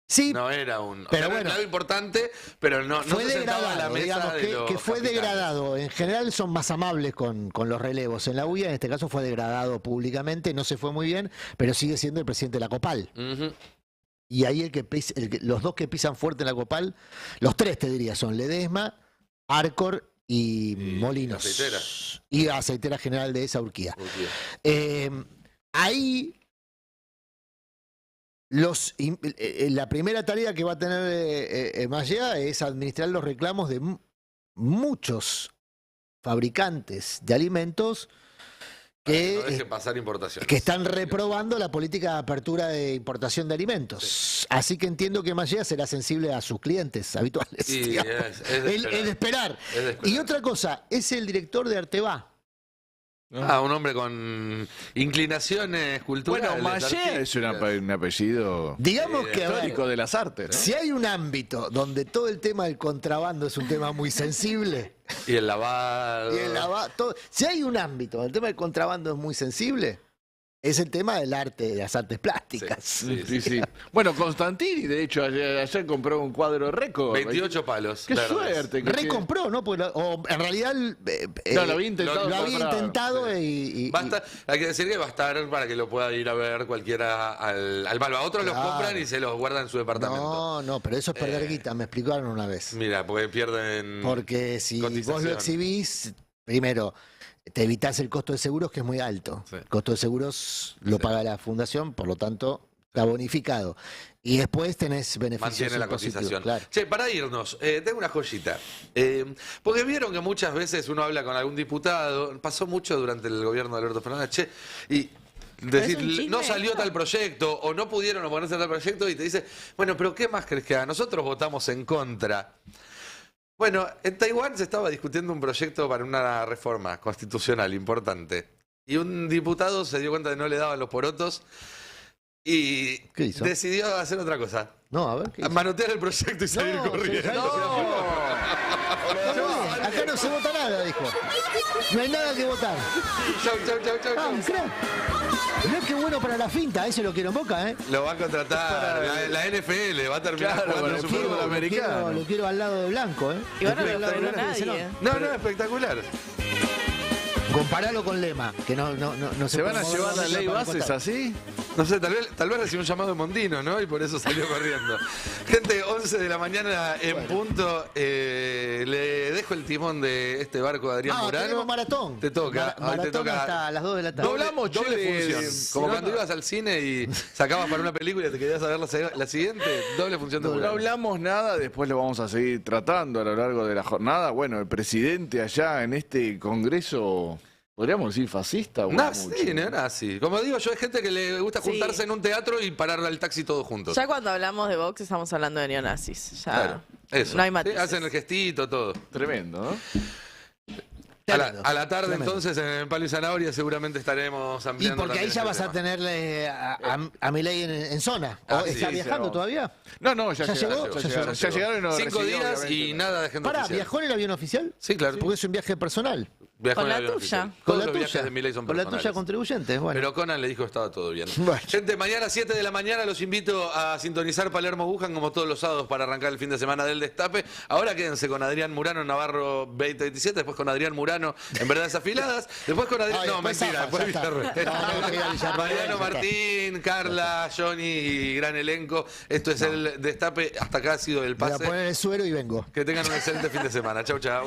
Sí, No era un pero era un bueno. empleado importante, pero no fue se sentaba a la degradado, mesa digamos, de los que fue capitanes. degradado. En general son más amables con los relevos. En la UIA, en este caso, fue degradado públicamente, no se fue muy bien, pero sigue siendo el presidente de la Copal. Ujú. Y ahí los dos que pisan fuerte en la Copal, los 3 te diría, son Ledesma, Arcor y Molinos. Aceitera. Y aceitera general de esa Urquía. Urquía. Ahí la primera tarea que va a tener Mallea es administrar los reclamos de muchos fabricantes de alimentos que, No deje pasar importaciones. que están reprobando la política de apertura de importación de alimentos. Así que entiendo que Mallea será sensible a sus clientes habituales. Sí, digamos. es de esperar. Es de esperar. Es de esperar. Y otra cosa, es el director de Arteba. Ah, un hombre con inclinaciones culturales. Bueno, Mallea es un apellido Digamos que, a ver, histórico de las artes, ¿no? si hay un ámbito donde todo el tema del contrabando es un tema muy sensible, Y el lavado. si hay un ámbito donde el tema del contrabando es muy sensible, es el tema del arte, de las artes plásticas. Sí. Bueno, Constantini, de hecho, ayer compró un cuadro récord. 28 palos. Qué verdes. suerte. que Recompró, ¿no? Pues o en realidad No, lo había intentado lo había comprar. intentado y Hay que decir que va a estar para que lo pueda ir a ver cualquiera al Malva. Otros los Claro. compran y se los guardan en su departamento. no, pero eso es perder guita, me explicaron una vez. Mira, porque pierden. Porque si vos cotización. lo exhibís, primero, te evitás el costo de seguros, que es muy alto. Sí. El costo de seguros lo paga la fundación, por lo tanto, está bonificado. Y después tenés beneficios Mantiene la impositivos, cotización. claro. Che, para irnos, tengo una joyita. Porque vieron que muchas veces uno habla con algún diputado, pasó mucho durante el gobierno de Alberto Fernández, che, y decir, ¿Es un chisme no salió esto? tal proyecto o no pudieron oponerse a tal proyecto y te dice, bueno, pero ¿qué más crees que haga? Nosotros votamos en contra. Bueno, en Taiwán se estaba discutiendo un proyecto para una reforma constitucional importante. Y un diputado se dio cuenta de que no le daban los porotos Y ¿Qué hizo? decidió hacer otra cosa. No, a ver. ¿qué hizo? Manotear el proyecto y salir corriendo. Acá no se vota nada, dijo. No hay nada que votar. Chau, chau, chau, chau. Ah, un crack. Mirá qué bueno para la finta, ese lo quiero en Boca, ¿eh? Lo va a contratar la NFL, va a terminar Claro, jugando en el Super Bowl americano. Lo quiero al lado de Blanco, ¿eh? Y bueno, Lo quiero no al lado lo de nadie. Blanco, No, no, espectacular. Comparalo con Lema, que no ¿Se van a puede llevar mover la ley para bases contar. así? No sé, tal vez recibió un llamado de Mondino, ¿no? Y por eso salió corriendo. Gente, 11 de la mañana en punto. Le dejo el timón de este barco a Adrián Murano. Tenemos maratón. Te toca. Hoy Maratón te toca. hasta las 2 de la tarde. Doble Hablamos, función. che, Como no, cuando no. ibas al cine y sacabas para una película y te querías saber la siguiente. Doble función de No Murano. hablamos nada, después lo vamos a seguir tratando a lo largo de la jornada. Bueno, el presidente allá en este congreso, ¿podríamos decir fascista? O Nazi, mucho? neonazi. Como digo yo, hay gente que le gusta Sí. juntarse en un teatro y parar al taxi todos juntos. Ya cuando hablamos de Vox estamos hablando de neonazis. Ya Claro, eso. no hay Sí, matices. hacen el gestito, todo. Tremendo, ¿no? A la tarde, Tremendo. entonces, en Palo y Zanahoria seguramente estaremos Y ampliando. porque ahí también ya este vas a tema. tenerle a Milei en zona. ¿O sí, ¿Está sí, viajando vamos. todavía? No, ¿Ya llegó? Ya llegaron y nos 5 recibió, días obviamente. y nada de agenda Pará, oficial. ¿viajó en el avión oficial? Sí, claro. Porque es un viaje personal. Viajó Con en la el avión tuya. oficial. Con Todos la los viajes tuya. de Milei son Con la personales. tuya contribuyente. Bueno. Pero Conan le dijo que estaba todo bien. Bueno. Gente, mañana 7 de la mañana los invito a sintonizar Palermo Bujan como todos los sábados para arrancar el fin de semana del Destape. Ahora quédense con Adrián Murano en Navarro 2027, después con Adrián Murano en Verdades Afiladas, después con Adrián... Ay, no, después mentira, zafa, después ya está. Villarreal. No, no, no, Villarreal, Mariano ya está. Martín, Carla, Johnny y gran elenco. Esto es el Destape. Hasta acá ha sido el Voy a pase. poner el suero y vengo. Que tengan un excelente fin de semana. Chau, chau.